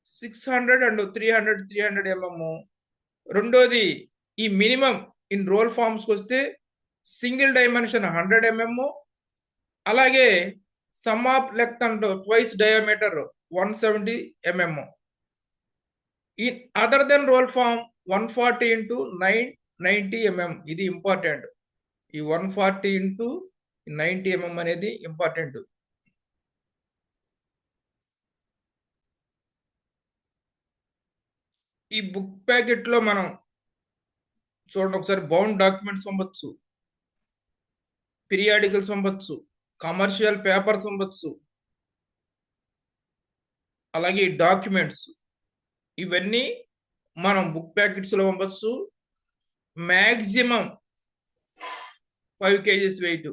600 అండ్ 300 mm. రెండోది ఈ మినిమం ఇన్ రోల్ ఫామ్స్ వస్తే సింగిల్ డైమెన్షన్ 100 mm, అలాగే sum of length and twice diameter 170 mm. In other than roll form 140 into 990 mm. ఇది important. ఈ 140 into 90 mm అనేది important. ఈ బుక్ ప్యాకెట్ లో మనం చూడండి ఒకసారి, బౌండ్ డాక్యుమెంట్స్ పంపొచ్చు, పీరియాడికల్స్ పంపొచ్చు, కమర్షియల్ పేపర్స్ పంపొచ్చు, అలాగే డాక్యుమెంట్స్, ఇవన్నీ మనం బుక్ ప్యాకెట్స్ లో పంపొచ్చు. Maximum 5 kgs weight.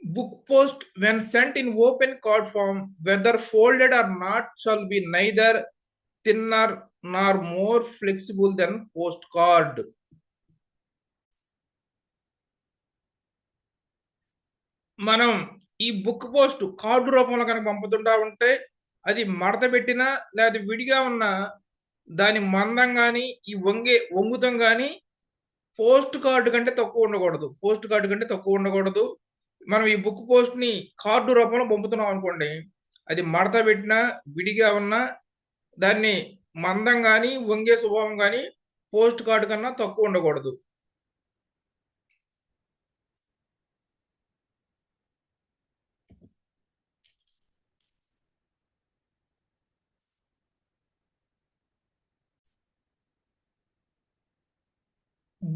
Book post when sent in open card form, whether folded or not, shall be neither thinner nor more flexible than postcard. మనం ఈ బుక్ పోస్ట్ కార్డు రూపంలో కనుక పంపుతుంటా ఉంటే అది మడత పెట్టినా లేదా విడిగా ఉన్న దాని మందం కానీ ఈ వంగుతం కానీ పోస్ట్ కార్డు కంటే తక్కువ ఉండకూడదు. మనం ఈ బుక్ పోస్ట్ ని కార్డు రూపంలో పంపుతున్నాం అనుకోండి, అది మడత పెట్టినా విడిగా ఉన్నా దాన్ని మందం కానీ వంగే స్వభావం కానీ పోస్ట్ కార్డు కన్నా తక్కువ ఉండకూడదు.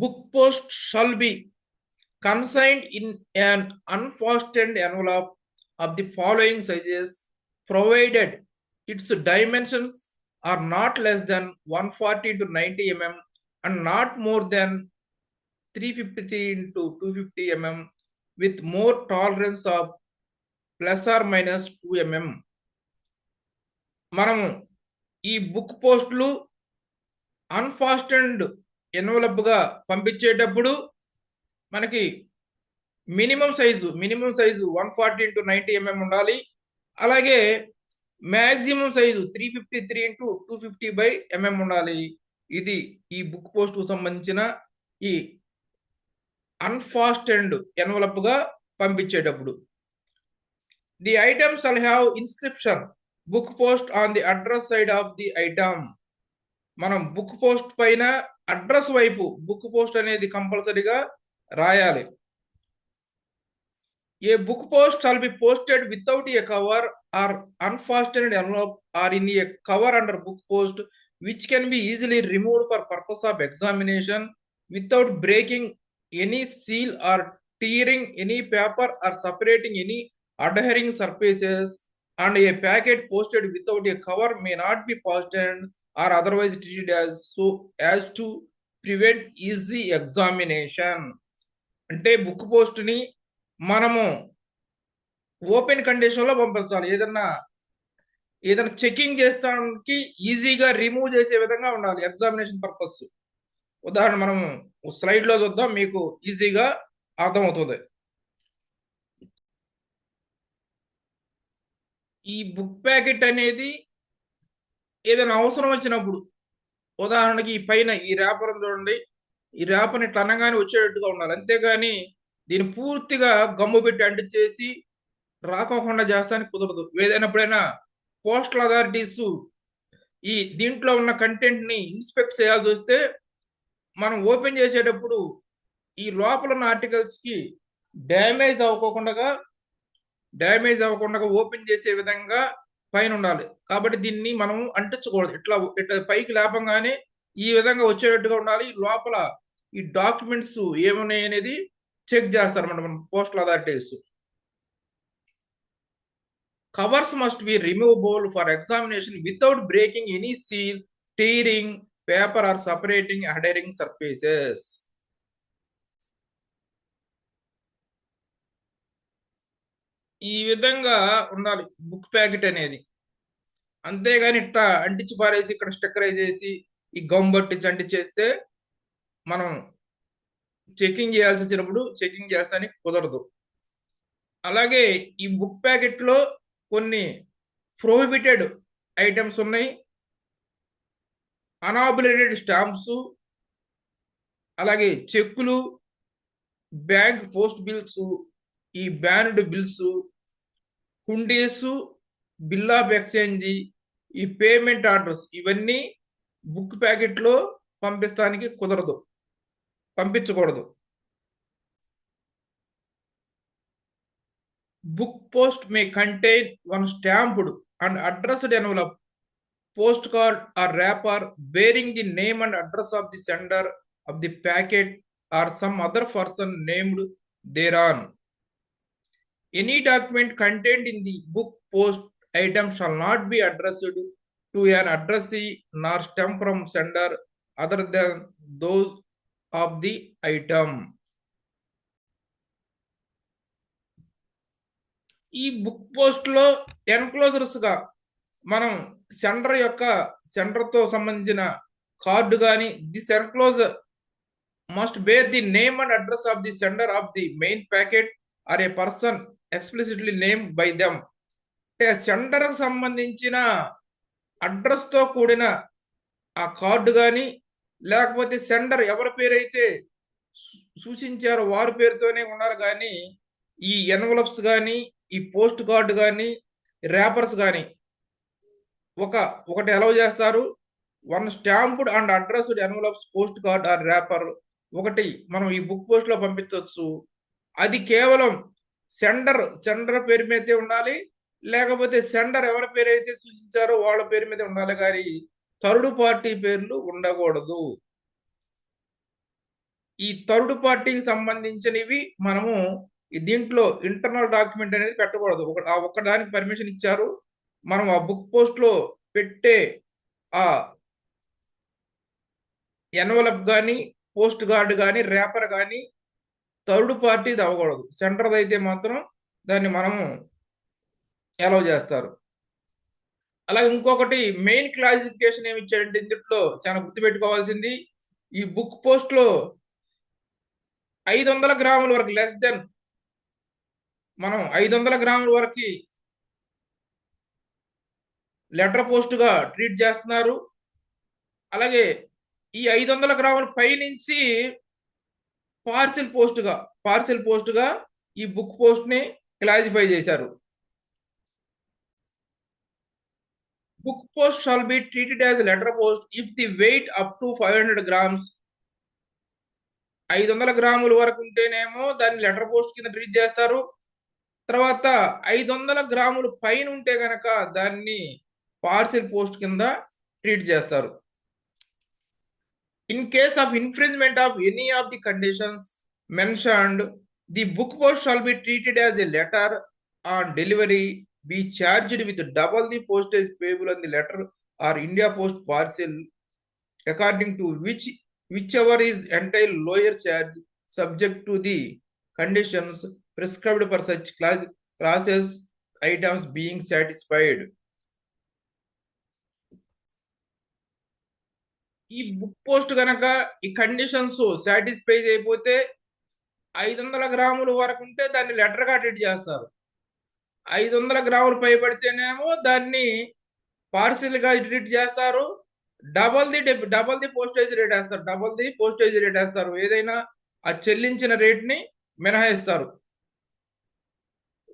book post shall be consigned in an unfastened envelope of the following sizes, provided its dimensions are not less than 140 to 90 mm and not more than 353 into 250 mm, with more tolerance of plus or minus 2 mm. మనము ఈ book పోస్టులు అన్ఫాస్టెండ్ envelope గా పంపించేటప్పుడు మనకి minimum size 140 into 90 mm ఉండాలి. అలాగే maximum size 353 into 250/mm ఉండాలి. ఇది ఈ బుక్ పోస్ట్ కు సంబంధించిన ఈ అన్ఫాస్టెండ్ ఎన్వలప్ గా పంపించేటప్పుడు. The item shall have inscription book post on the address side of the item. మనం బుక్ పోస్ట్ పైన అడ్రస్ వైపు బుక్ పోస్ట్ అనేది కంపల్సరీగా రాయాలి. A book post shall be posted without a cover or unfastened envelope or in a cover under book post which can be easily removed for purpose of examination without breaking any seal or tearing any paper or separating any adhering surfaces, and a packet posted without a cover may not be fastened or otherwise treated as to prevent easy examination. అంటే book post ని మనము open condition లో పంపించాలి. ఏదైనా checking చేస్తానికి ఈజీగా remove చేసే విధంగా ఉండాలి ఎగ్జామినేషన్ పర్పస్. ఉదాహరణ మనం స్లైడ్ లో చూద్దాం, మీకు ఈజీగా అర్థమవుతుంది. ఈ బుక్ ప్యాకెట్ అనేది ఏదైనా అవసరం వచ్చినప్పుడు, ఉదాహరణకి ఈ పైన ఈ ర్యాపర్ చూడండి, ఈ ర్యాపర్ని ఇట్లా అనగానే వచ్చేటట్టుగా ఉండాలి. అంతేగాని దీన్ని పూర్తిగా గమ్ము పెట్టి అంటించేసి రాకోకుండా చేస్తానికి కుదరదు. ఏదైనప్పుడైనా పోస్టల్ అథారిటీస్ ఈ దీంట్లో ఉన్న కంటెంట్ ని ఇన్స్పెక్ట్ చేయాల్సి వస్తే మనం ఓపెన్ చేసేటప్పుడు ఈ లోపల ఉన్న ఆర్టికల్స్ కి డ్యామేజ్ అవ్వకుండా ఓపెన్ చేసే విధంగా పైన ఉండాలి. కాబట్టి దీన్ని మనం అంటించకూడదు. ఇట్లా పైకి లేపంగానే ఈ విధంగా వచ్చేటట్టుగా ఉండాలి. లోపల ఈ డాక్యుమెంట్స్ ఏమున్నాయి అనేది చెక్ చేస్తారు మన postal authorities. Covers must be removable for examination without breaking any seal, tearing paper or separating adhering surfaces. ఈ విధంగా ఉండాలి బుక్ ప్యాకెట్ అనేది. అంతేగాని ఇట్లా అంటించి పారేసి ఇక్కడ స్టిక్కరైజ్ చేసి ఈ గమ్ పట్టించి అంటించేస్తే మనం చెకింగ్ చేయాల్సి వచ్చినప్పుడు చెకింగ్ చేస్తానికి కుదరదు. అలాగే ఈ బుక్ ప్యాకెట్ లో కొన్ని ప్రొహిబిటెడ్ ఐటమ్స్ ఉన్నాయి. అనాబులేటెడ్ స్టాంప్స్, అలాగే చెక్కులు, బ్యాంక్ పోస్ట్ బిల్స్, ఈ banned bills, హుండీస్, bill of exchange, ఈ పేమెంట్ ఆర్డర్స్, ఇవన్నీ బుక్ ప్యాకెట్ లో పంపించడానికి కుదరదు, పంపించకూడదు. Book post may contain one stamped and addressed envelope, postcard or wrapper bearing the name and address of the sender of the packet or some other person named thereon. Any document contained in the book post item shall not be addressed to an addressee nor stem from sender other than those of the item. ఈ book post లో enclosures గా మనం sender తో సంబంధించిన card కానీ, this enclosure must bear the name and address of the sender of the main packet or a person explicitly name by them. అంటే sender కు సంబంధించిన అడ్రస్ తో కూడిన ఆ కార్డు కానీ, లేకపోతే సెండర్ ఎవరి పేరైతే సూచించారో వారి పేరుతోనే ఉండాలి. కానీ ఈ ఎన్వలప్స్ కానీ, ఈ పోస్ట్ కార్డు కానీ, ర్యాపర్స్ కానీ ఒకటి అలౌ చేస్తారు. One stamped and addressed envelopes post card or wrapper ఒకటి మనం ఈ బుక్ పోస్ట్ లో పంపించవచ్చు. అది కేవలం సెండర్ పేరు మీదే ఉండాలి, లేకపోతే సెండర్ ఎవరి పేరు అయితే సూచించారో వాళ్ళ పేరు మీద ఉండాలి. కానీ థర్డ్ పార్టీ పేర్లు ఉండకూడదు. ఈ థర్డ్ పార్టీకి సంబంధించినవి మనము దీంట్లో ఇంటర్నల్ డాక్యుమెంట్ అనేది పెట్టకూడదు. ఒక్క దానికి పర్మిషన్ ఇచ్చారు. మనం ఆ బుక్ పోస్ట్ లో పెట్టే ఆ ఎన్వలప్ కానీ, పోస్ట్ గార్డ్ కానీ, రేపర్ కానీ థర్డ్ పార్టీది అవ్వకూడదు. సెంటర్ది అయితే మాత్రం దాన్ని మనము అలౌ చేస్తారు. అలాగే ఇంకొకటి మెయిన్ క్లాసిఫికేషన్ ఏమి ఇచ్చాడంటే ఇందులో చాలా గుర్తుపెట్టుకోవాల్సింది, ఈ బుక్ పోస్ట్ లో 500 గ్రాముల వరకు లెస్ దెన్ మనం 500 గ్రాముల వరకు లెటర్ పోస్ట్ గా ట్రీట్ చేస్తున్నారు. అలాగే ఈ 500 గ్రాముల పై నుంచి పార్సిల్ పోస్ట్ గా ఈ బుక్ పోస్ట్ ని క్లాసిఫై చేశారు. Book post shall be treated as letter post if the weight up to 500 grams. 500 గ్రాముల వరకు ఉంటేనేమో దాన్ని లెటర్ పోస్ట్ కింద ట్రీట్ చేస్తారు. తర్వాత 500 గ్రాములు పైన ఉంటే గనక దాన్ని పార్సిల్ పోస్ట్ కింద ట్రీట్ చేస్తారు. In case of infringement of any of the conditions mentioned, the book post shall be treated as a letter on delivery, be charged with double the postage payable on the letter or India Post parcel, according to whichever is entailed lower charge, subject to the conditions prescribed for such classes items being satisfied. ఈ book post గనక ఈ conditions satisfy అయిపోతే 500 గ్రాముల వరకు ఉంటే దాన్ని letter గా treat చేస్తారు. 500 గ్రాములు పైబడితేనేమో దాన్ని పార్సిల్ గా ట్రీట్ చేస్తారు. డబల్ ది పోస్టేజ్ రేట్ వేస్తారు. ఏదైనా ఆ చెల్లించిన రేట్ ని మినహాయిస్తారు.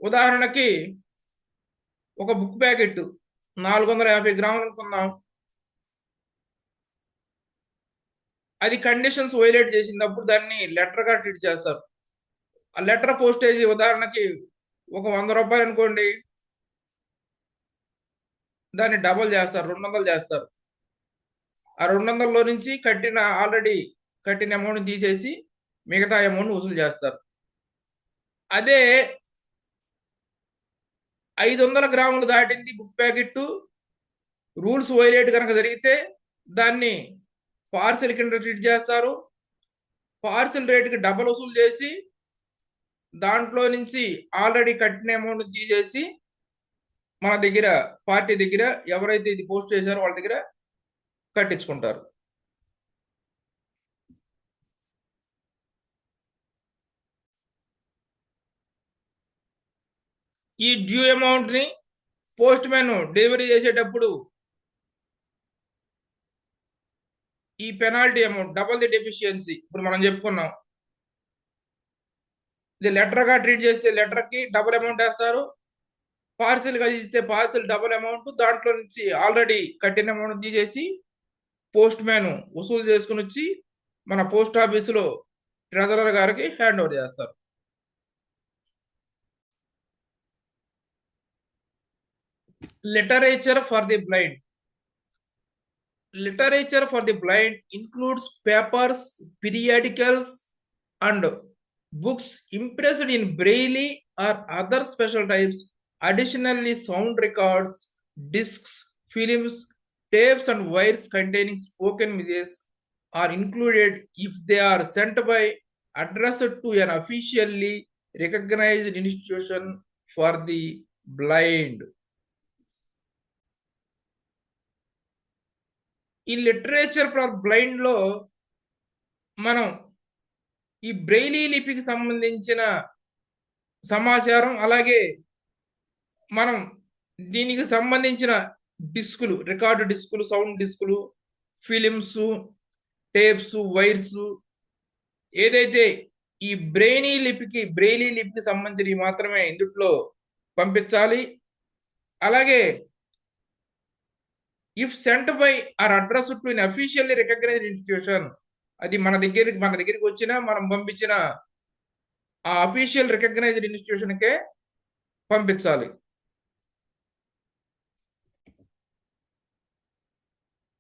ఉదాహరణకి ఒక బుక్ ప్యాకెట్ 450 గ్రాములు అనుకుందాం. అది కండిషన్స్ వైలేట్ చేసినప్పుడు దాన్ని లెటర్ గా ట్రీట్ చేస్తారు. ఆ లెటర్ పోస్టేజ్ ఉదాహరణకి ఒక 100 రూపాయలు అనుకోండి, దాన్ని డబల్ చేస్తారు, 200 చేస్తారు. ఆ 200లో నుంచి ఆల్రెడీ కట్టిన అమౌంట్ తీసేసి మిగతా అమౌంట్ వసూలు చేస్తారు. అదే 500 గ్రాములు దాటింది బుక్ ప్యాకెట్, రూల్స్ వైలేట్ కనుక జరిగితే దాన్ని పార్సిల్ కింద ట్రీట్ చేస్తారు. పార్సిల్ రేటుకి డబల్ వసూలు చేసి దాంట్లో నుంచి ఆల్రెడీ కట్టిన అమౌంట్ తీసేసి మన దగ్గర పార్టీ దగ్గర ఎవరైతే ఇది పోస్ట్ చేశారో వాళ్ళ దగ్గర కట్టించుకుంటారు. ఈ డ్యూ అమౌంట్ ని పోస్ట్ మ్యాన్ డెలివరీ చేసేటప్పుడు ఈ penalty amount double the deficiency ఇప్పుడు మనం చెప్పుకున్నాం. ఇది లెటర్ గా ట్రీట్ చేస్తే లెటర్ కి డబుల్ అమౌంట్ వేస్తారు. పార్సిల్ గా ఇస్తే పార్సిల్ డబుల్ అమౌంట్, దాంట్లో నుంచి ఆల్రెడీ కట్టిన అమౌంట్ తీసేసి పోస్ట్ మ్యాన్ వసూలు చేసుకుని వచ్చి మన పోస్ట్ ఆఫీసులో ట్రెజరర్ గారికి హ్యాండ్ ఓవర్ చేస్తారు. Literature for the blind. Literature for the blind includes papers, periodicals, and books impressed in braille or other special types. Additionally, sound records, discs, films, tapes, and wires containing spoken messages are included if they are sent by addressed to an officially recognized institution for the blind. ఈ literature for blind లో మనం ఈ Braille లిపికి సంబంధించిన సమాచారం, అలాగే మనం దీనికి సంబంధించిన డిస్కులు, రికార్డు డిస్కులు, సౌండ్ డిస్కులు, ఫిలిమ్స్, టేప్స్, వైర్స్, ఏదైతే ఈ బ్రెయిలీ లిపికి సంబంధించినవి మాత్రమే ఇందులో పంపించాలి. అలాగే if sent by or address to an officially recognised institution, అది మన దగ్గరికి వచ్చిన మనం పంపించిన ఆ అఫీషియల్ రికగ్నైజ్డ్ ఇన్స్టిట్యూషన్ కే పంపించాలి.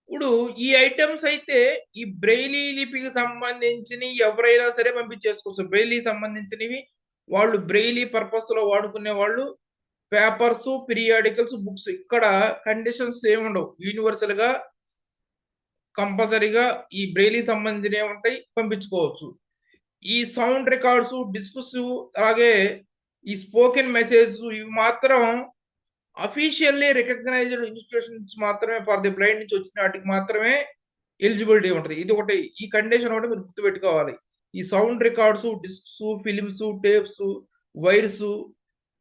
ఇప్పుడు ఈ ఐటమ్స్ అయితే ఈ బ్రెయిలీ లిపికి సంబంధించినవి ఎవరైనా సరే పంపించేసుకోవచ్చు. బ్రెయిలీ సంబంధించినవి వాళ్ళు బ్రెయిలీ పర్పస్ లో వాడుకునే వాళ్ళు పేపర్స్, పీరియాడికల్స్, బుక్స్ ఇక్కడ కండిషన్స్ ఏమి ఉండవు. యూనివర్సల్ గా కంపల్సరీగా ఈ బ్రెయిలీ సంబంధించినవి ఉంటాయి, పంపించుకోవచ్చు. ఈ సౌండ్ రికార్డ్స్, డిస్క్స్, అలాగే ఈ స్పోకెన్ మెసేజ్ ఇవి మాత్రం అఫీషియల్లీ రికగ్నైజ్డ్ ఇన్స్టిట్యూషన్స్ మాత్రమే ఫర్ ది బ్లైండ్ నుంచి వచ్చిన వాటికి మాత్రమే ఎలిజిబిలిటీ ఉంటుంది. ఇది ఒకటి, ఈ కండిషన్ ఒకటి మీరు గుర్తుపెట్టుకోవాలి. ఈ sound records, discs, films, tapes, wires,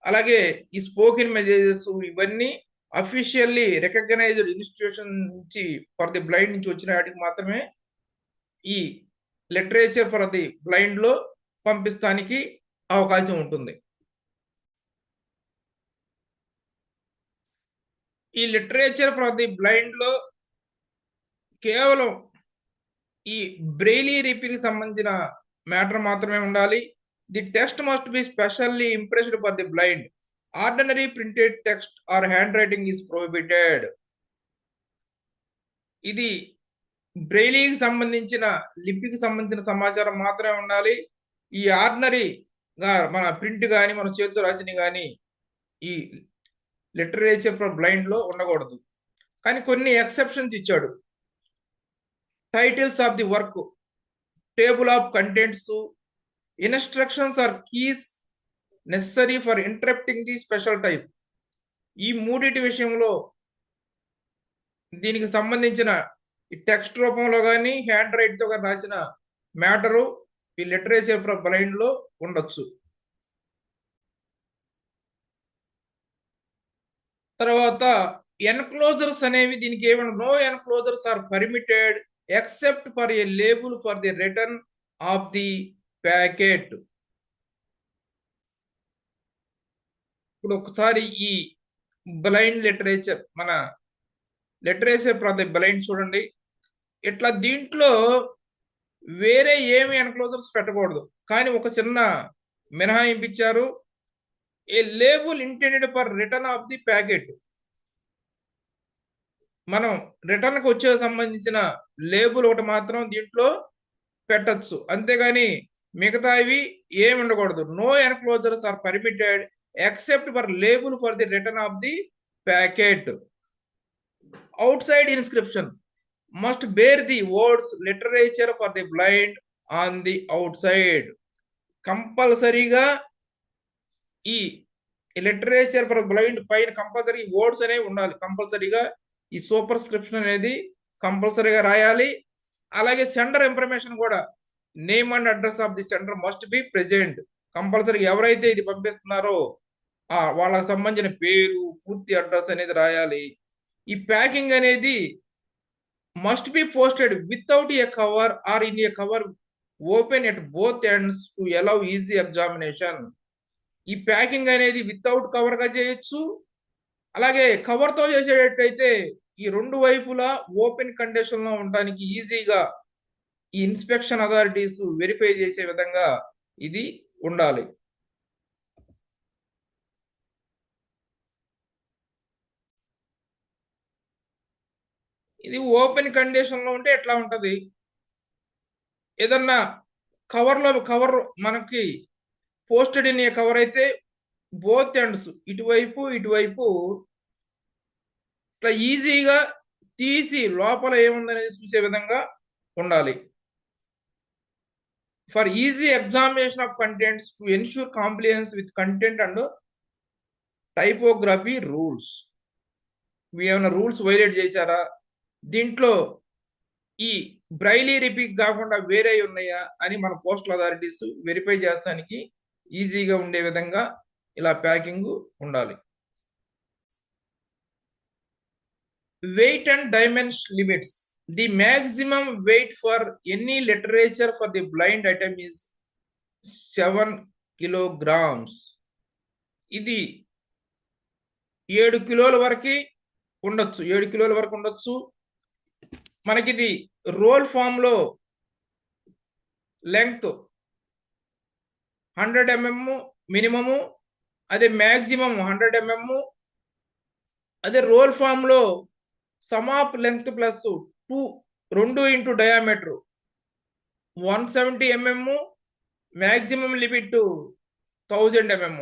అలాగే ఈ స్పోకెన్ మెసేజెస్ ఇవన్నీ అఫీషియల్లీ రికగ్నైజ్డ్ ఇన్స్టిట్యూషన్ నుంచి ఫర్ ది బ్లైండ్ నుంచి వచ్చిన వాటికి మాత్రమే ఈ లిటరేచర్ ఫర్ ది బ్లైండ్ లో పంపిస్తానికి అవకాశం ఉంటుంది. ఈ లిటరేచర్ ఫర్ ది బ్లైండ్ లో కేవలం ఈ బ్రెయిలీ లిపికి సంబంధించిన మ్యాటర్ మాత్రమే ఉండాలి. The text must be specially impressed for the blind. Ordinary printed text are hand writing is prohibited. ఇది బ్రెయిలీకి సంబంధించిన లిపికి సంబంధించిన సమాచారం మాత్రమే ఉండాలి. ఈ ఆర్డినరీగా మన ప్రింట్ కానీ మన చేతితో రాసిన కానీ ఈ లిటరేచర్ ఫర్ బ్లైండ్ లో ఉండకూడదు. కానీ కొన్ని ఎక్సెప్షన్స్ ఇచ్చాడు. Titles of the work, table of contents, instructions or keys necessary for interrupting the special type. ఈ మూడిటి విషయంలో దీనికి సంబంధించిన ఈ టెక్స్ట్ రూపంలో కానీ హ్యాండ్ రైట్ తో కానీ రాసిన మ్యాటరు ఈ లిటరేచర్ ఫర్ బ్లైండ్ లో ఉండొచ్చు. తర్వాత ఎన్క్లోజర్స్ అనేవి దీనికి ఏమైనా no enclosures are permitted except for a label for the return of the packet. ఇప్పుడు ఒకసారి ఈ బ్లైండ్ లిటరేచర్ మన లిటరేచర్ ఫర్ ది బ్లైండ్ చూడండి. ఇట్లా దీంట్లో వేరే ఏమి ఎన్క్లోజర్స్ పెట్టకూడదు, కానీ ఒక చిన్న మినహాయింపు ఇచ్చారు. A label intended for return of the packet. మనం రిటర్న్ కు వచ్చే సంబంధించిన లేబుల్ ఒకటి మాత్రం దీంట్లో పెట్టచ్చు, అంతేగాని మిగతావి ఏమి ఉండకూడదు. No enclosures are permitted except for label for the return of the packet. Outside inscription must bear the words literature for the blind on the outside. కంపల్సరీగా ఈ లిటరేచర్ ఫర్ బ్లైండ్ పైన compulsory words అనేవి ఉండాలి. కంపల్సరీగా ఈ super స్క్రిప్షన్ అనేది కంపల్సరీగా రాయాలి. అలాగే సెండర్ ఇన్ఫర్మేషన్ కూడా, name and address of the sender must be present. Compulsory ఎవరైతే ఇది పంపిస్తున్నారో వాళ్ళకి సంబంధించిన పేరు, పూర్తి అడ్రస్ అనేది రాయాలి. ఈ ప్యాకింగ్ అనేది must be posted without a cover or in a cover open at both ends to allow easy examination. ఈ ప్యాకింగ్ అనేది వితౌట్ కవర్ గా చేయొచ్చు, అలాగే కవర్ తో చేసేటట్టయితే ఈ రెండు వైపులా ఓపెన్ కండిషన్ లో ఉండడానికి ఈజీగా ఈ ఇన్స్పెక్షన్ అథారిటీస్ వెరిఫై చేసే విధంగా ఇది ఉండాలి. ఇది ఓపెన్ కండిషన్ లో ఉంటే ఎట్లా ఉంటది, ఏదన్నా కవర్ మనకి పోస్టెడ్ ఇన్ ఏ కవర్ అయితే బోత్ ఎండ్స్ ఇటువైపు ఇటువైపు ఇట్లా ఈజీగా తీసి లోపల ఏముందనేది చూసే విధంగా ఉండాలి. For easy examination of contents to ensure compliance with content and typography rules. ఏమైనా రూల్స్ వైలేట్ చేశారా, దీంట్లో ఈ బ్రైలీ లిపిక్ కాకుండా వేరే ఉన్నాయా అని మన పోస్టల్ అథారిటీస్ వెరిఫై చేస్తానికి ఈజీగా ఉండే విధంగా ఇలా ప్యాకింగ్ ఉండాలి. Weight and dimension limits. The maximum weight for any literature for the blind item is 7 kilograms. ఇది 7 కిలోల వరకు ఉండొచ్చు, 7 కిలోల వరకు ఉండొచ్చు. మనకి ఇది రోల్ ఫామ్ లో లెంగ్త్ 100 mm మినిమము, అదే మ్యాక్సిమం 100 mm. అదే రోల్ ఫామ్ లో some of length plus 2 into diameter 170 mm, maximum limit 1000 mm.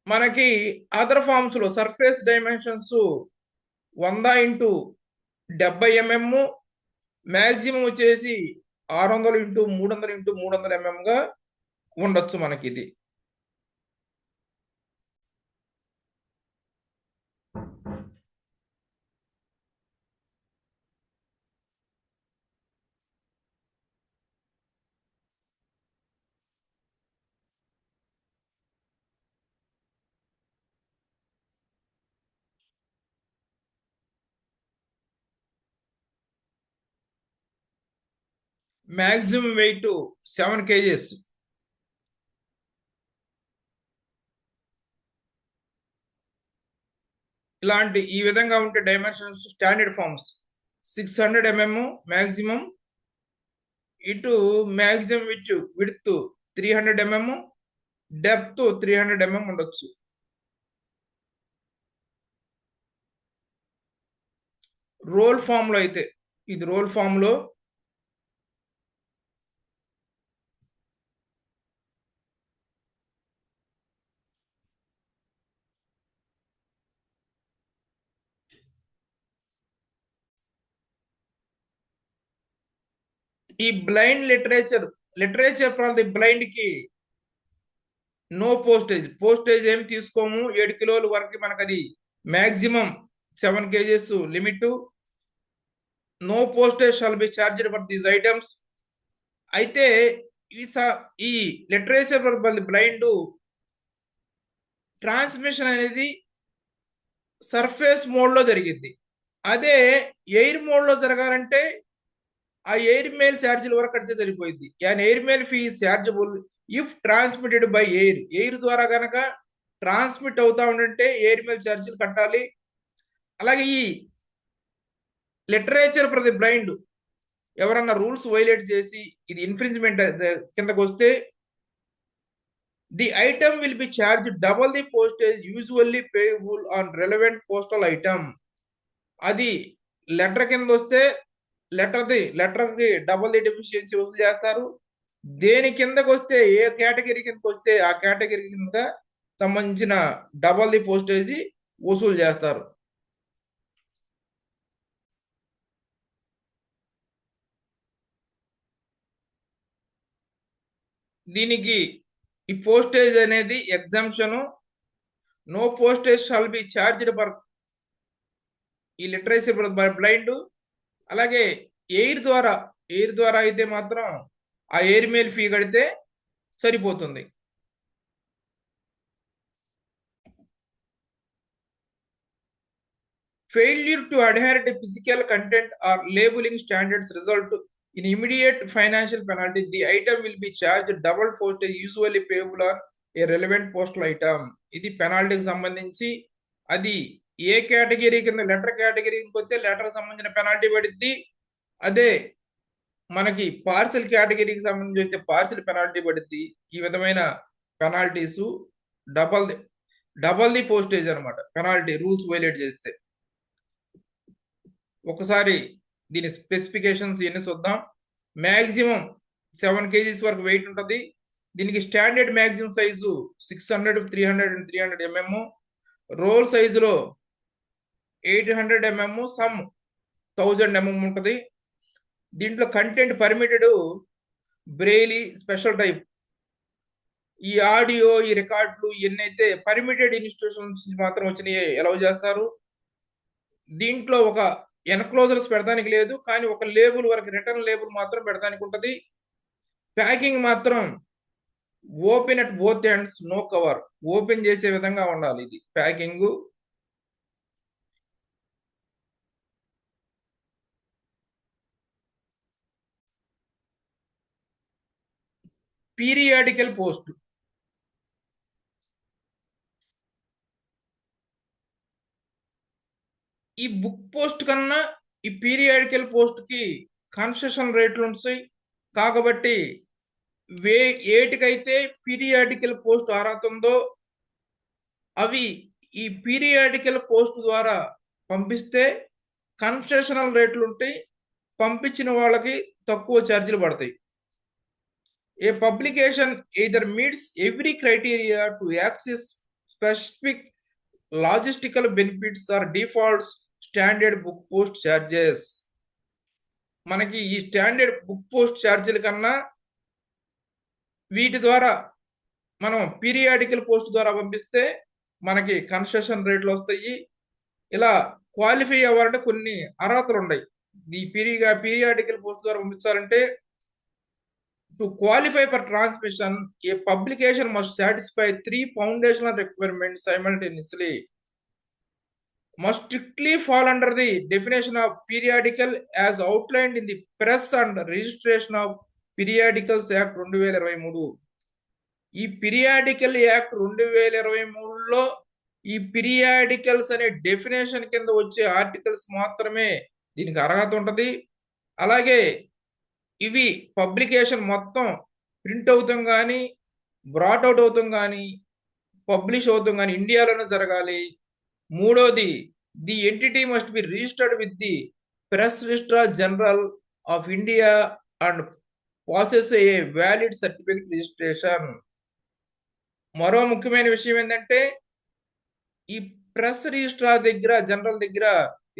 మనకి అదర్ ఫార్మ్స్ లో surface dimensions 100 into 70 mm, maximum వచ్చేసి 600 ఇంటూ 300 ఇంటూ 300 mm గా ఉండొచ్చు మనకి ఇది. Maximum weight 7 kgs. ఇలాంటి ఈ విధంగా ఉంటే dimensions standard forms 600 mm maximum ఇటు maximum width 300 mm, depth 300 mm ఉండొచ్చు. రోల్ ఫామ్ లో అయితే ఇది రోల్ ఫామ్ లో ఈ blind literature for the blind కి నో పోస్టేజ్ ఏం తీసుకోము. 7 కిలోల వరకు మనకు అది maximum 7 kgs limit. No postage shall be charged for these items. అయితే ఈ literature for the blind transmission అనేది సర్ఫేస్ మోడ్ లో జరిగింది. అదే ఎయిర్ మోడ్ లో జరగాలంటే ఆ ఎయిర్ మెయిల్ ఛార్జీల వరకు కడితే సరిపోయింది. Air mail fee chargeable if transmitted by air ద్వారా కనుక ట్రాన్స్మిట్ అవుతా ఉంటే ఎయిర్ మెయిల్ ఛార్జీలు కట్టాలి. అలాగే ఈ లిటరేచర్ ఫర్ ది బ్లైండ్ ఎవరన్నా రూల్స్ వైలేట్ చేసి ఇది ఇన్ఫ్రింజ్మెంట్ కిందకు వస్తే the item will be charge double the postage usually payable on relevant postal item. అది లెటర్ కింద వస్తే లెటర్ కి డబల్ ది డెఫిషియన్సీ వసూలు చేస్తారు. దేని కిందకు వస్తే ఏ కేటగిరీ కిందకు వస్తే ఆ కేటగిరీ కింద సంబంధించిన డబల్ ది పోస్టేజీ వసూలు చేస్తారు. దీనికి ఈ పోస్టేజ్ అనేది exemption. No postage shall be charged for ఈ లిటరేచర్ ఫర్ బ్లైండ్. అలాగే ఎయిర్ ద్వారా అయితే మాత్రం ఆ ఎయిర్ మెయిల్ ఫీ కడితే సరిపోతుంది. Failure to adhere to physical content or labelling standards result in immediate financial penalty. The item will be charge double postage usually payable on a relevant postal item. ఇది పెనాల్టీకి సంబంధించి అది ఏ category కింద letter కేటగిరీకి వస్తే letter సంబంధించిన penalty పడుద్ది. అదే మనకి పార్సిల్ కేటగిరీకి సంబంధించి అయితే పార్సిల్ పెనాల్టీ పడుద్ది. ఈ విధమైన పెనాల్టీస్ డబల్ ది పోస్టేజ్ అనమాట పెనాల్టీ రూల్స్ వైలేట్ చేస్తే. ఒకసారి దీని స్పెసిఫికేషన్స్ ఎన్ని చూద్దాం. మ్యాక్సిమం 7 kgs వరకు వెయిట్ ఉంటుంది. దీనికి standard maximum size 600, 300 and 300 mm. Roll సైజులో 800 mm, సమ్ 1000 mm ఉంటుంది. దీంట్లో content permitted braille special type. ఈ ఆడియో ఈ రికార్డులు ఇవన్నీ అయితే పర్మిటెడ్ ఇన్స్టిట్యూషన్స్ మాత్రం వచ్చినాయి అలౌ చేస్తారు. దీంట్లో ఒక ఎన్క్లోజర్స్ పెడతానికి లేదు, కానీ ఒక లేబుల్ వరకు రిటర్న్ లేబుల్ మాత్రం పెడతానికి ఉంటుంది. ప్యాకింగ్ మాత్రం open at both ends, no cover. Open చేసే విధంగా ఉండాలి ఇది ప్యాకింగ్. Periodical post. ఈ బుక్ పోస్ట్ కన్నా ఈ పీరియాడికల్ పోస్ట్ కి కన్సెషన్ రేట్లు ఉంటాయి. కాబట్టి ఏటికైతే పీరియాడికల్ పోస్ట్ అర్హత ఉందో అవి ఈ పీరియాడికల్ పోస్ట్ ద్వారా పంపిస్తే కన్సెషనల్ రేట్లు ఉంటాయి, పంపించిన వాళ్ళకి తక్కువ ఛార్జీలు పడతాయి. ఏ publication either meets every criteria to access specific logistical benefits or defaults standard book post charges. మనకి ఈ స్టాండర్డ్ బుక్ పోస్ట్ ఛార్జీల కన్నా వీటి ద్వారా మనం పీరియాడికల్ పోస్ట్ ద్వారా పంపిస్తే మనకి కన్సెషన్ రేట్లు వస్తాయి. ఇలా క్వాలిఫై అవ్వాలంటే కొన్ని అర్హతలు ఉన్నాయి. ఈ పీరియాడికల్ పోస్ట్ ద్వారా పంపించాలంటే to qualify for transmission, a publication must satisfy 3 foundational requirements simultaneously. Must strictly fall under the definition of periodical as outlined in the Press and Registration of Periodicals Act 2023. ఈ periodical act 2023లో ఈ periodicals అనే definition కింద వచ్చే articles మాత్రమే దీనికి అర్హత ఉంటుంది. అలాగే ఇవి పబ్లికేషన్ మొత్తం ప్రింట్ అవుతాం కానీ, బ్రాట్ అవుట్ అవుతాం కానీ, పబ్లిష్ అవుతాం కానీ ఇండియాలోనే జరగాలి. మూడోది, the entity must be registered with the press registrar general of India and passes a valid certificate registration. మరో ముఖ్యమైన విషయం ఏంటంటే ఈ ప్రెస్ రిజిస్ట్రార్ దగ్గర జనరల్ దగ్గర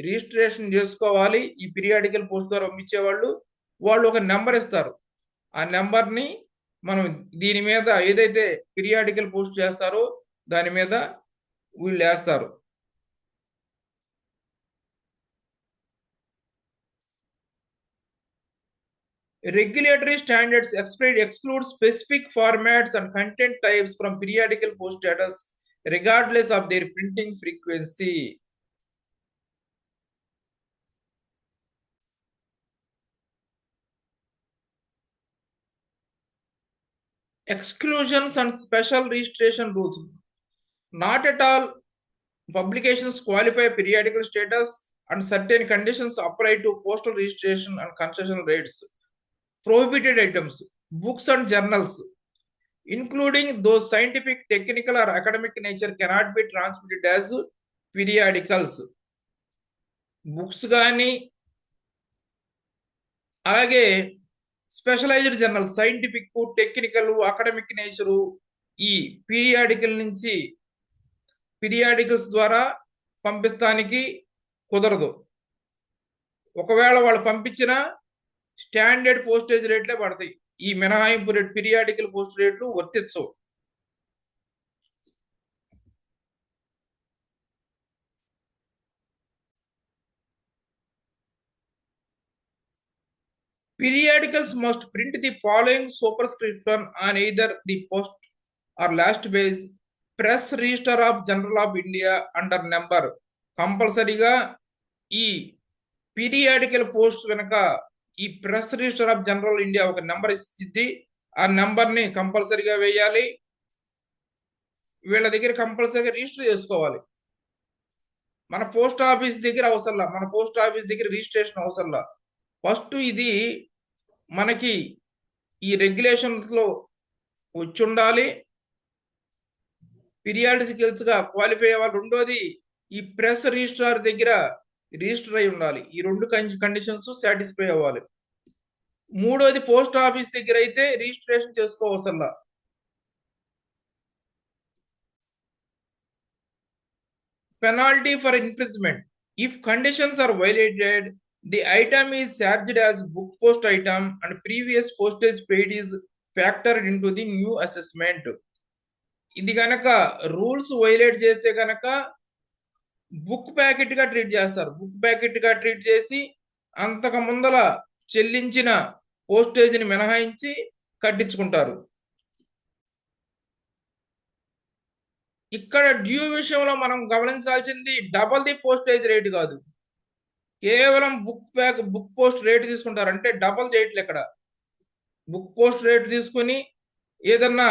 రిజిస్ట్రేషన్ చేసుకోవాలి. ఈ పీరియాడికల్ పోస్ట్ ద్వారా పంపించేవాళ్ళు వాళ్ళు ఒక నెంబర్ ఇస్తారు. ఆ నెంబర్ని మనం దీని మీద ఏదైతే పీరియాడికల్ పోస్ట్ చేస్తారో దాని మీద వీళ్ళు వేస్తారు. Regulatory standards exclude specific formats and content types from periodical post status regardless of their printing frequency. Exclusions and special registration rules. Not at all publications qualify periodical status and certain conditions apply to postal registration and concession rates. Prohibited items, books and journals, including those scientific, technical or academic nature cannot be transmitted as periodicals. Books కానీ అలాగే specialized journal scientific, technical, academic nature ఈ periodicals ద్వారా పంపిస్తానికి కుదరదు. ఒకవేళ వాళ్ళు పంపించిన standard postage రేట్లే పడతాయి. ఈ మినహాయింపు రేట్ పీరియాడికల్ పోస్ట్ రేట్లు వర్తించవు. Periodicals must print the following superscription on either the post or last page press register of General of India under number. కంపల్సరీగా ఈ పీరియాడికల్ పోస్ట్ వెనక ఈ press register of general India ఒక number ఇస్తుంది. ఆ నెంబర్ని కంపల్సరీగా వేయాలి. వీళ్ళ దగ్గర కంపల్సరీగా రిజిస్టర్ చేసుకోవాలి. మన పోస్ట్ ఆఫీస్ దగ్గర అవసరంలా, మన పోస్ట్ ఆఫీస్ దగ్గర రిజిస్ట్రేషన్ అవసరంలా. ఫస్ట్ ఇది మనకి ఈ రెగ్యులేషన్స్లో వచ్చి ఉండాలి, పీరియాడికల్స్ గా క్వాలిఫై అవ్వాలి. రెండోది ఈ ప్రెస్ రిజిస్ట్రార్ దగ్గర రిజిస్టర్ అయి ఉండాలి. ఈ రెండు కండిషన్స్ సాటిస్ఫై అవ్వాలి. మూడోది పోస్ట్ ఆఫీస్ దగ్గర అయితే registration చేసుకోవసల్లా. Penalty for imprisonment. If conditions are violated, the item is charged as book post item and previous postage paid is factored into the new assessment. ఇది గనక రూల్స్ వైలేట్ చేస్తే గనక book packet గా treat చేస్తారు. Book packet గా treat చేసి అంతకు ముందల చెల్లించిన పోస్టేజ్ ని మినహాయించి కట్టించుకుంటారు. ఇక్కడ డ్యూ విషయంలో మనం గమనించాల్సింది డబల్ ది పోస్టేజ్ రేట్ కాదు, కేవలం బుక్ పోస్ట్ రేట్ తీసుకుంటారు. అంటే డబల్ చేయట్లే. ఇక్కడ బుక్ పోస్ట్ రేట్ తీసుకుని ఏదన్నా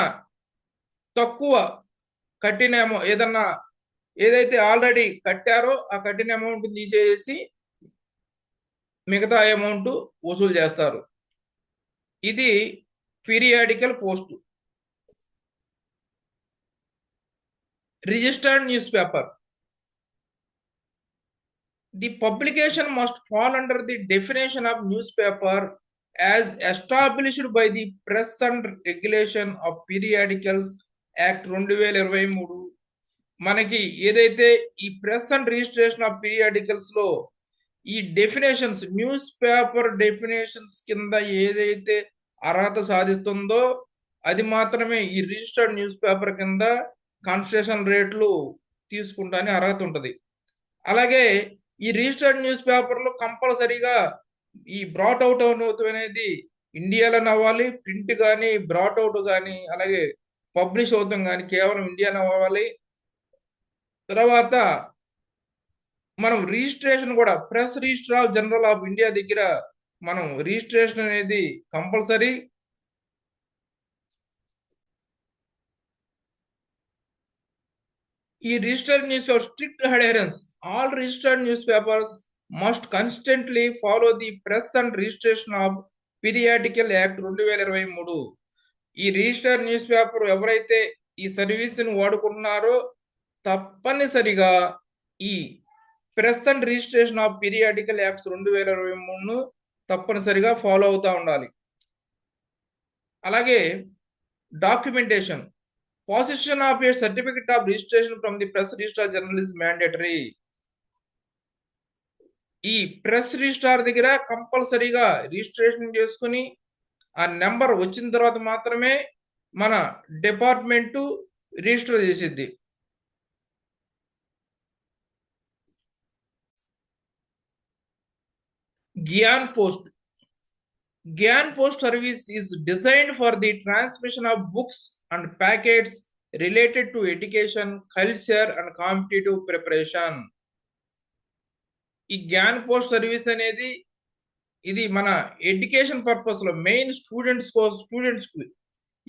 తక్కువ కట్టిన ఏదన్నా ఏదైతే ఆల్రెడీ కట్టారో ఆ కట్టిన అమౌంట్ తీసేసి మిగతా అమౌంట్ వసూలు చేస్తారు. ఇది periodical post. Registered news paper. The publication must fall under the definition of newspaper as established by the Press and Regulation of Periodicals Act 2023. మనకి ఏదైతే ఈ press and registration of periodicals లో ఈ డెఫినేషన్స్ న్యూస్ పేపర్ డెఫినేషన్స్ కింద ఏదైతే అర్హత సాధిస్తుందో అది మాత్రమే ఈ రిజిస్టర్డ్ న్యూస్ పేపర్ కింద కన్సెషన్ రేట్లు తీసుకుంటానే అర్హత ఉంటుంది. అలాగే ఈ రిజిస్టర్డ్ న్యూస్ పేపర్లో కంపల్సరీగా ఈ బ్రాట్ అవుట్ అనేది ఇండియాలోనే అవ్వాలి, ప్రింట్ కానీ బ్రాట్ అవుట్ కానీ అలాగే పబ్లిష్ అవుతాం కానీ కేవలం ఇండియాలో అవ్వాలి. తర్వాత మనం రిజిస్ట్రేషన్ కూడా press register of general of India దగ్గర మనం రిజిస్ట్రేషన్ అనేది కంపల్సరీ. ఈ registered news paper strict adherence all registered news papers must constantly follow the press and registration of periodical act 2023. ఈ రిజిస్టర్డ్ న్యూస్ పేపర్ ఎవరైతే ఈ సర్వీస్ని వాడుకుంటున్నారో తప్పనిసరిగా ఈ press and registration of periodical acts 2023ను తప్పనిసరిగా ఫాలో అవుతూ ఉండాలి. అలాగే documentation possession of a certificate of registration from the press registrar general is mandatory. ఈ ప్రెస్ రిజిస్ట్రార్ దగ్గర కంపల్సరీగా రిజిస్ట్రేషన్ చేసుకుని ఆ నెంబర్ వచ్చిన తర్వాత మాత్రమే మన డిపార్ట్మెంట్ రిజిస్టర్ చేసిద్ది. Gyan post service is designed for the transmission of books and packets related to education, culture and competitive preparation. ఈ జ్ఞాన్ పోస్ట్ సర్వీస్ అనేది ఇది మన ఎడ్యుకేషన్ పర్పస్ లో మెయిన్ స్టూడెంట్స్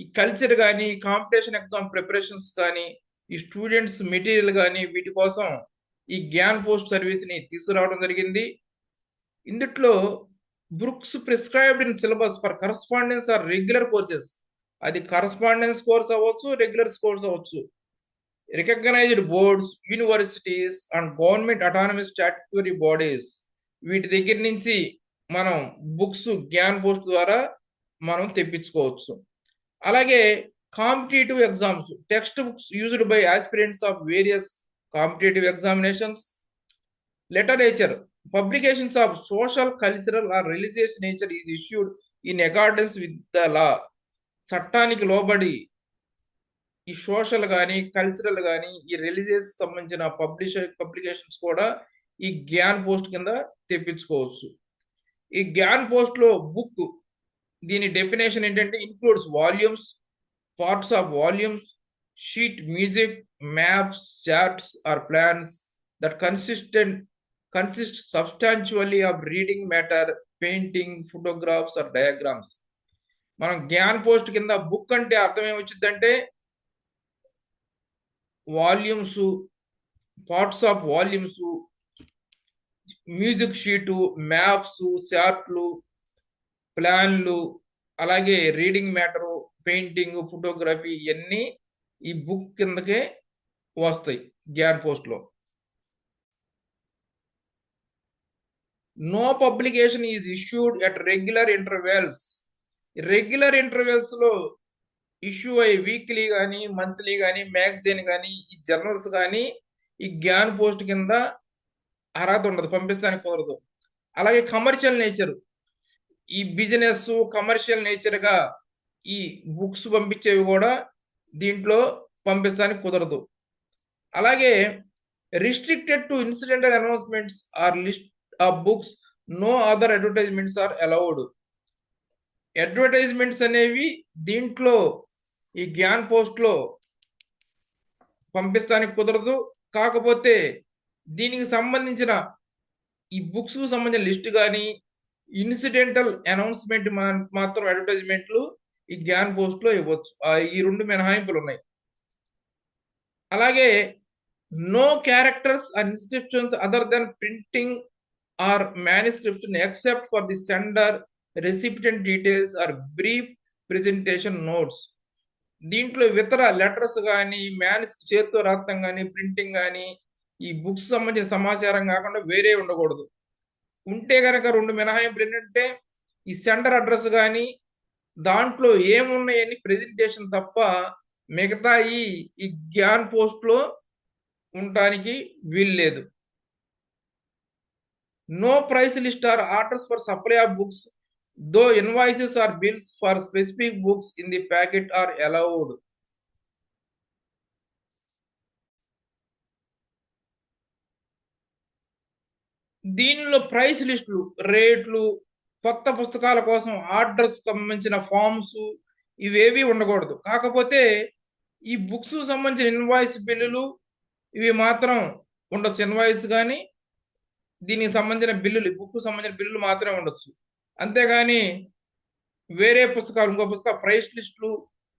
ఈ కల్చర్ కానీ కాంపిటీషన్ ఎగ్జామ్ ప్రిపరేషన్స్ కానీ ఈ స్టూడెంట్స్ మెటీరియల్ కానీ వీటి కోసం ఈ జ్ఞాన్ పోస్ట్ సర్వీస్ ని తీసుకురావడం జరిగింది. ఇందులో books prescribed in syllabus for correspondence or regular courses, అది కరస్పాండెన్స్ కోర్స్ అవ్వచ్చు, రెగ్యులర్ కోర్స్ అవ్వచ్చు, recognized boards, universities and government autonomous statutory bodies వీటి దగ్గర నుంచి మనం బుక్స్ జ్ఞాన్ పోస్ట్ ద్వారా మనం తెప్పించుకోవచ్చు. అలాగే competitive exams text books used by aspirants of various competitive examinations, literature publications of social, cultural or religious nature is issued in accordance with the law. చట్టానికి లోబడి ఈ సోషల్ కానీ కల్చరల్ కానీ ఈ రిలీజియస్ సంబంధించిన పబ్లికేషన్స్ కూడా ఈ జ్ఞాన్ పోస్ట్ కింద తెప్పించుకోవచ్చు. ఈ జ్ఞాన్ పోస్ట్ లో బుక్ దీని డెఫినేషన్ ఏంటంటే includes volumes, parts of volumes, sheet music, maps, charts or plans that consist substantially of reading matter, painting, photographs or diagrams. మనం జ్ఞాన్ పోస్ట్ కింద బుక్ అంటే అర్థం ఏమొచ్చిందంటే volumes, parts of volumes, music sheet, maps, చార్ట్లు, ప్లాన్లు, అలాగే reading matter, painting, photography ఇవన్నీ ఈ బుక్ కిందకే వస్తాయి జ్ఞాన్ పోస్ట్ లో. No publication is issued at regular intervals. Regular intervals లో ఇష్యూ అయ్యి వీక్లీ కానీ మంత్లీ కానీ మ్యాగజైన్ కానీ ఈ జర్నల్స్ కానీ ఈ జ్ఞాన్ పోస్ట్ కింద అర్హత ఉండదు, పంపిస్తానికి కుదరదు. అలాగే కమర్షియల్ నేచర్ ఈ బిజినెస్ కమర్షియల్ నేచర్ గా ఈ బుక్స్ పంపించేవి కూడా దీంట్లో పంపిస్తానికి కుదరదు. అలాగే restricted to incidental announcements or list of books, no other advertisements are allowed. Advertisements అనేవి దీంట్లో ఈ జ్ఞాన్ పోస్ట్ లో పంపిస్తానికి కుదరదు. కాకపోతే దీనికి సంబంధించిన ఈ బుక్స్ కు సంబంధించిన లిస్ట్ కానీ ఇన్సిడెంటల్ అనౌన్స్మెంట్ మాత్రం అడ్వర్టైజ్మెంట్లు ఈ జ్ఞాన్ పోస్ట్ లో ఇవ్వచ్చు. ఈ రెండు మినహాయింపులు ఉన్నాయి. అలాగే no characters and inscriptions other than printing or manuscription except for the sender, recipient details or brief presentation notes. దీంట్లో ఇతర లెటర్స్ కానీ చేతితో రాత్తం కానీ ప్రింటింగ్ కానీ ఈ బుక్స్ సంబంధించిన సమాచారం కాకుండా వేరే ఉండకూడదు. ఉంటే గనక 2 మినహాయింపులు ఏంటంటే ఈ సెండర్ అడ్రస్ కానీ దాంట్లో ఏమున్నాయని ప్రెజెంటేషన్ తప్ప మిగతా ఈ జ్ఞాన్ పోస్ట్లో ఉండటానికి వీల్లేదు. No price list or orders for supply of books though invoices or bills for specific books in the packet are allowed. దీనిలో ప్రైస్ లిస్టులు, రేట్లు, కొత్త పుస్తకాల కోసం ఆర్డర్స్ సంబంధించిన ఫామ్స్ ఇవేవి ఉండకూడదు. కాకపోతే ఈ బుక్స్ సంబంధించిన ఇన్వాయిస్ బిల్లులు ఇవి మాత్రం ఉండొచ్చు. ఇన్వాయిస్ కానీ దీనికి సంబంధించిన బిల్లులు, బుక్ సంబంధించిన బిల్లులు మాత్రమే ఉండొచ్చు. అంతేగాని వేరే పుస్తకాలు, ఇంకో పుస్తక ప్రైస్ లిస్టులు,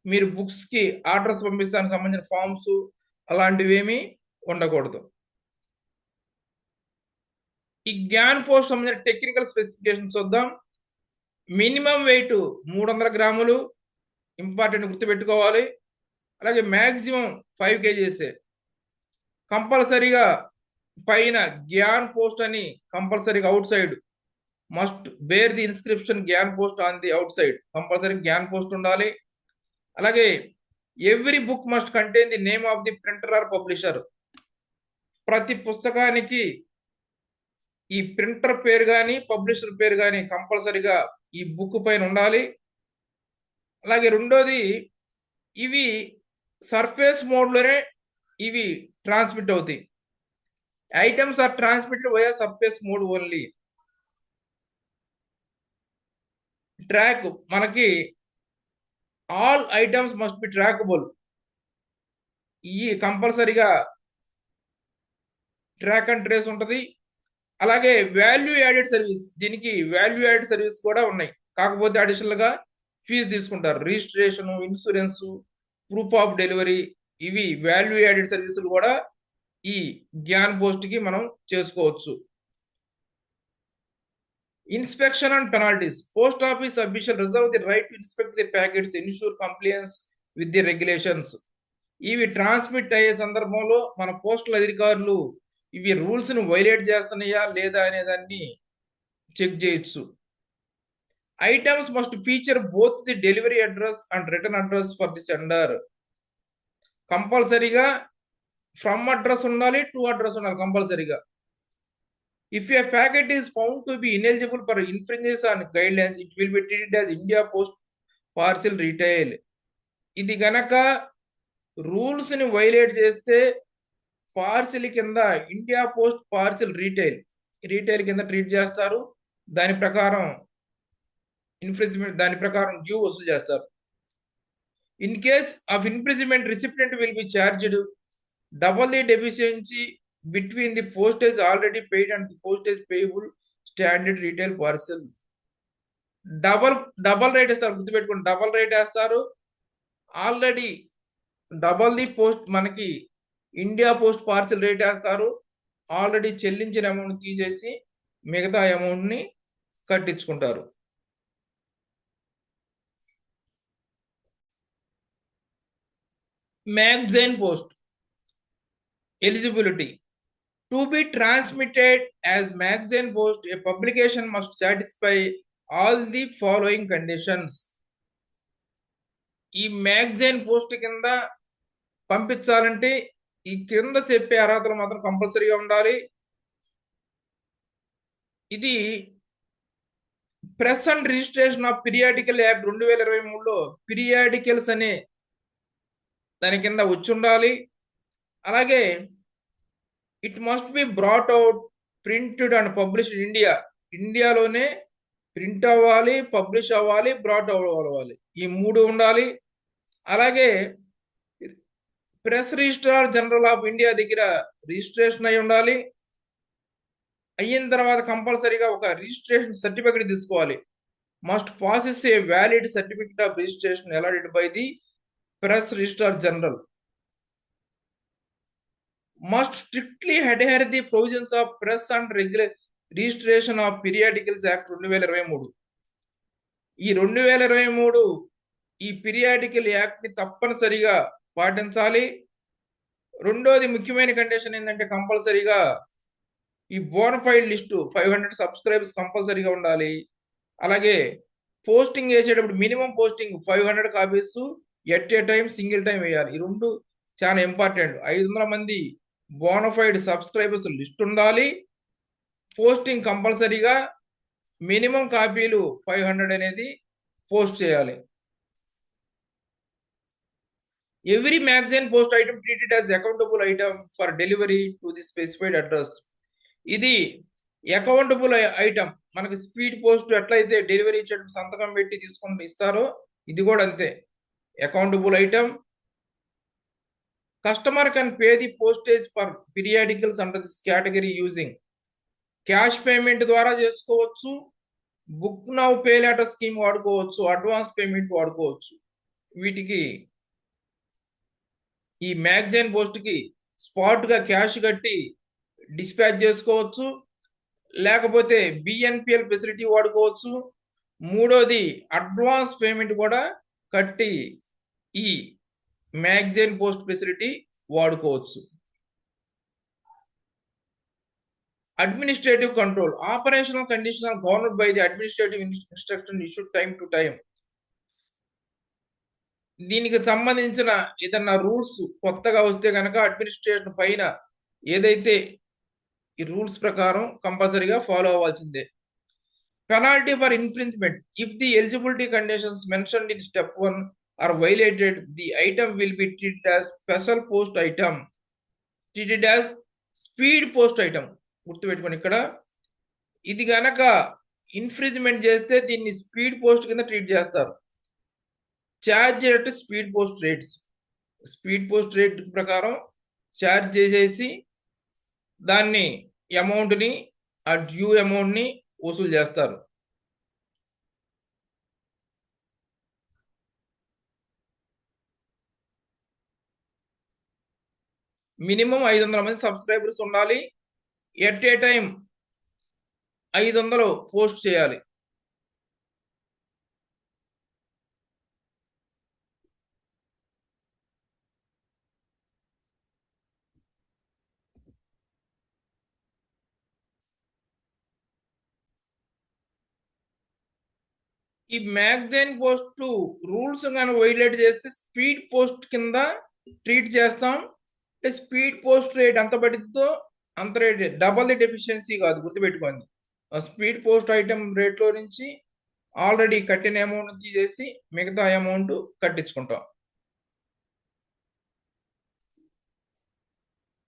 మీరు బుక్స్కి ఆర్డర్స్ పంపిస్తానికి సంబంధించిన ఫామ్స్ అలాంటివి ఏమీ ఉండకూడదు. ఈ జ్ఞాన్ పోస్ట్ సంబంధించిన టెక్నికల్ స్పెసిఫికేషన్స్ చూద్దాం. మినిమం వెయిట్ 300 గ్రాములు ఇంపార్టెంట్ గుర్తుపెట్టుకోవాలి. అలాగే మ్యాక్సిమం 5 kgs. కంపల్సరీగా పైన జ్ఞాన్ పోస్ట్ అని కంపల్సరీగా outside must bear the inscription Gyan post on the outside. Compulsory Gyan post ఉండాలి. అలాగే every book must contain the name of the printer or publisher. ప్రతి పుస్తకానికి ఈ ప్రింటర్ పేరు కానీ పబ్లిషర్ పేరు కానీ కంపల్సరీగా ఈ బుక్ పైన ఉండాలి. అలాగే రెండోది, ఇవి సర్ఫేస్ మోడ్లోనే ఇవి ట్రాన్స్మిట్ అవుతాయి. Items are transmitted via surface mode only. Track మనకి all items must be trackable. ఈ కంపల్సరీగా ట్రాక్ అండ్ ట్రేస్ ఉంటుంది. అలాగే వాల్యూ యాడెడ్ సర్వీస్, దీనికి వాల్యూ యాడెడ్ సర్వీస్ కూడా ఉన్నాయి. కాకపోతే అడిషనల్ గా ఫీజు తీసుకుంటారు. Registration, insurance, proof of delivery, ఇవి వాల్యూ యాడెడ్ సర్వీసులు కూడా ఈ జ్ఞాన్ పోస్ట్ కి మనం చేసుకోవచ్చు. Inspection and penalties. Post office official reserve the right to inspect the packets, ensure complains with the regulations. ఇవి ట్రాన్స్మిట్ అయ్యే సందర్భంలో మన పోస్టల్ అధికారులు ఇవి రూల్స్ ను వైలేట్ చేస్తున్నాయా లేదా అనేదాన్ని చెక్ చేయొచ్చు. Items must feature both the delivery address and return address for the sender. కంపల్సరీగా ఫ్రమ్ అడ్రస్ ఉండాలి, టు అడ్రస్ ఉండాలి కంపల్సరీగా. If a packet is found to be ineligible for infringes on guide lines, it will be treated as India post parcel retail. ఇది గనక rules ని violate చేస్తే parcel కింద India post parcel retail కింద treat చేస్తారు. దాని ప్రకారం ఇన్ఫ్రింజ్మెంట్, దాని ప్రకారం డ్యూ వసూలు చేస్తారు. In case of infringement, recipient will be charged double the deficiency between the postage already paid and the postage payable standard retail parcel. Double rate వేస్తారు, గుర్తుపెట్టుకోండి. డబల్ రేట్ వేస్తారు. ఆల్రెడీ డబల్ ది పోస్ట్ మనకి India post parcel rate వేస్తారు. Already చెల్లించిన amount తీసేసి మిగతా amount ని కట్టించుకుంటారు. Magazine post eligibility. To be transmitted as magazine post, a publication must satisfy all the following conditions. ఈ మ్యాగజైన్ పోస్ట్ కింద పంపించాలంటే ఈ కింద చెప్పే అర్హతలు మాత్రం కంపల్సరీగా ఉండాలి. ఇది press and registration of periodical act 2023లో పీరియాడికల్స్ అనే దాని కింద వచ్చి ఉండాలి. అలాగే it must be brought out, printed and published ఇండియాలోనే ప్రింట్ అవ్వాలి, పబ్లిష్ అవ్వాలి, బ్రాట్ అవ్వాలి. ఈ 3 ఉండాలి. అలాగే press registrar general of India దగ్గర రిజిస్ట్రేషన్ అయి ఉండాలి. అయిన తర్వాత కంపల్సరీగా ఒక రిజిస్ట్రేషన్ సర్టిఫికెట్ తీసుకోవాలి. Must possess a valid certificate of registration allotted by the press registrar general. Must strictly adhere the provisions of press and registration of periodicals act 2023. ఈ 2023 ఈ పీరియాడికల్ యాక్ట్ ని తప్పనిసరిగా పాటించాలి. రెండోది ముఖ్యమైన కండిషన్ ఏంటంటే కంపల్సరీగా ఈ బోనఫైడ్ లిస్టు 500 సబ్స్క్రైబర్స్ కంపల్సరీగా ఉండాలి. అలాగే పోస్టింగ్ చేసేటప్పుడు minimum posting 500 copies at a time single time వేయాలి. ఈ రెండు చాలా ఇంపార్టెంట్. 500 మంది బోనఫైడ్ సబ్స్క్రైబర్స్ లిస్ట్ ఉండాలి. పోస్టింగ్ కంపల్సరీగా మినిమం కాపీలు 500 అనేది పోస్ట్ చేయాలి. Every magazine post item treated as accountable item for delivery to the specified address. ఇది అకౌంటబుల్ ఐటమ్. మనకి స్పీడ్ పోస్ట్ ఎట్లయితే డెలివరీ ఇచ్చేటప్పుడు సంతకం పెట్టి తీసుకొని ఇస్తారో ఇది కూడా అంతే accountable item. Customer can pay the postage for periodicals under this category using cash payment ద్వారా చేసుకోవచ్చు, book now pay letter scheme వాడుకోవచ్చు, అడ్వాన్స్ పేమెంట్ వాడుకోవచ్చు. వీటికి ఈ మ్యాగజైన్ పోస్ట్ కి స్పాట్ గా క్యాష్ కట్టి డిస్పాచ్ చేసుకోవచ్చు, లేకపోతే బిఎన్పిఎల్ ఫెసిలిటీ వాడుకోవచ్చు. మూడోది అడ్వాన్స్ పేమెంట్ కూడా కట్టి ఈ మ్యాగజైన్ పోస్ట్ ఫెసిలిటీ వాడుకోవచ్చు. Administrative control operational conditional government by the administrative instruction issued time to time. దీనికి సంబంధించిన ఏదన్నా రూల్స్ కొత్తగా వస్తే కనుక అడ్మినిస్ట్రేషన్ పైన ఏదైతే ఈ రూల్స్ ప్రకారం కంపల్సరీగా ఫాలో అవ్వాల్సిందే. Penalty for infringement if the eligibility conditions mentioned in step 1 are violated the item will be treated as special post item, treated as speed post item. గుర్తుపెట్టుకోండి, ఇక్కడ ఇది గనక ఇన్ఫ్రించ్మెంట్ చేస్తే దీన్ని స్పీడ్ పోస్ట్ కింద ట్రీట్ చేస్తారు. Charge rate speed post rates, speed post rate ప్రకారం charge చేసేసి దాన్ని అమౌంట్ని ఆ డ్యూ అమౌంట్ని వసూలు చేస్తారు. మినిమం 500 మంది సబ్స్క్రైబర్స్ ఉండాలి. ఎట్ ఏ టైం 500 పోస్ట్ చేయాలి. ఈ మ్యాగజైన్ పోస్ట్ రూల్స్ కానీ వైలేట్ చేస్తే స్పీడ్ పోస్ట్ కింద ట్రీట్ చేస్తాం. స్పీడ్ పోస్ట్ రేట్ ఎంత పడిద్దో అంత రేట్, డబల్ ది డెఫిషియన్సీ కాదు, గుర్తుపెట్టుకోండి. స్పీడ్ పోస్ట్ ఐటమ్ రేట్లో నుంచి ఆల్రెడీ కట్టిన అమౌంట్ తీసేసి మిగతా అమౌంట్ కట్టించుకుంటాం.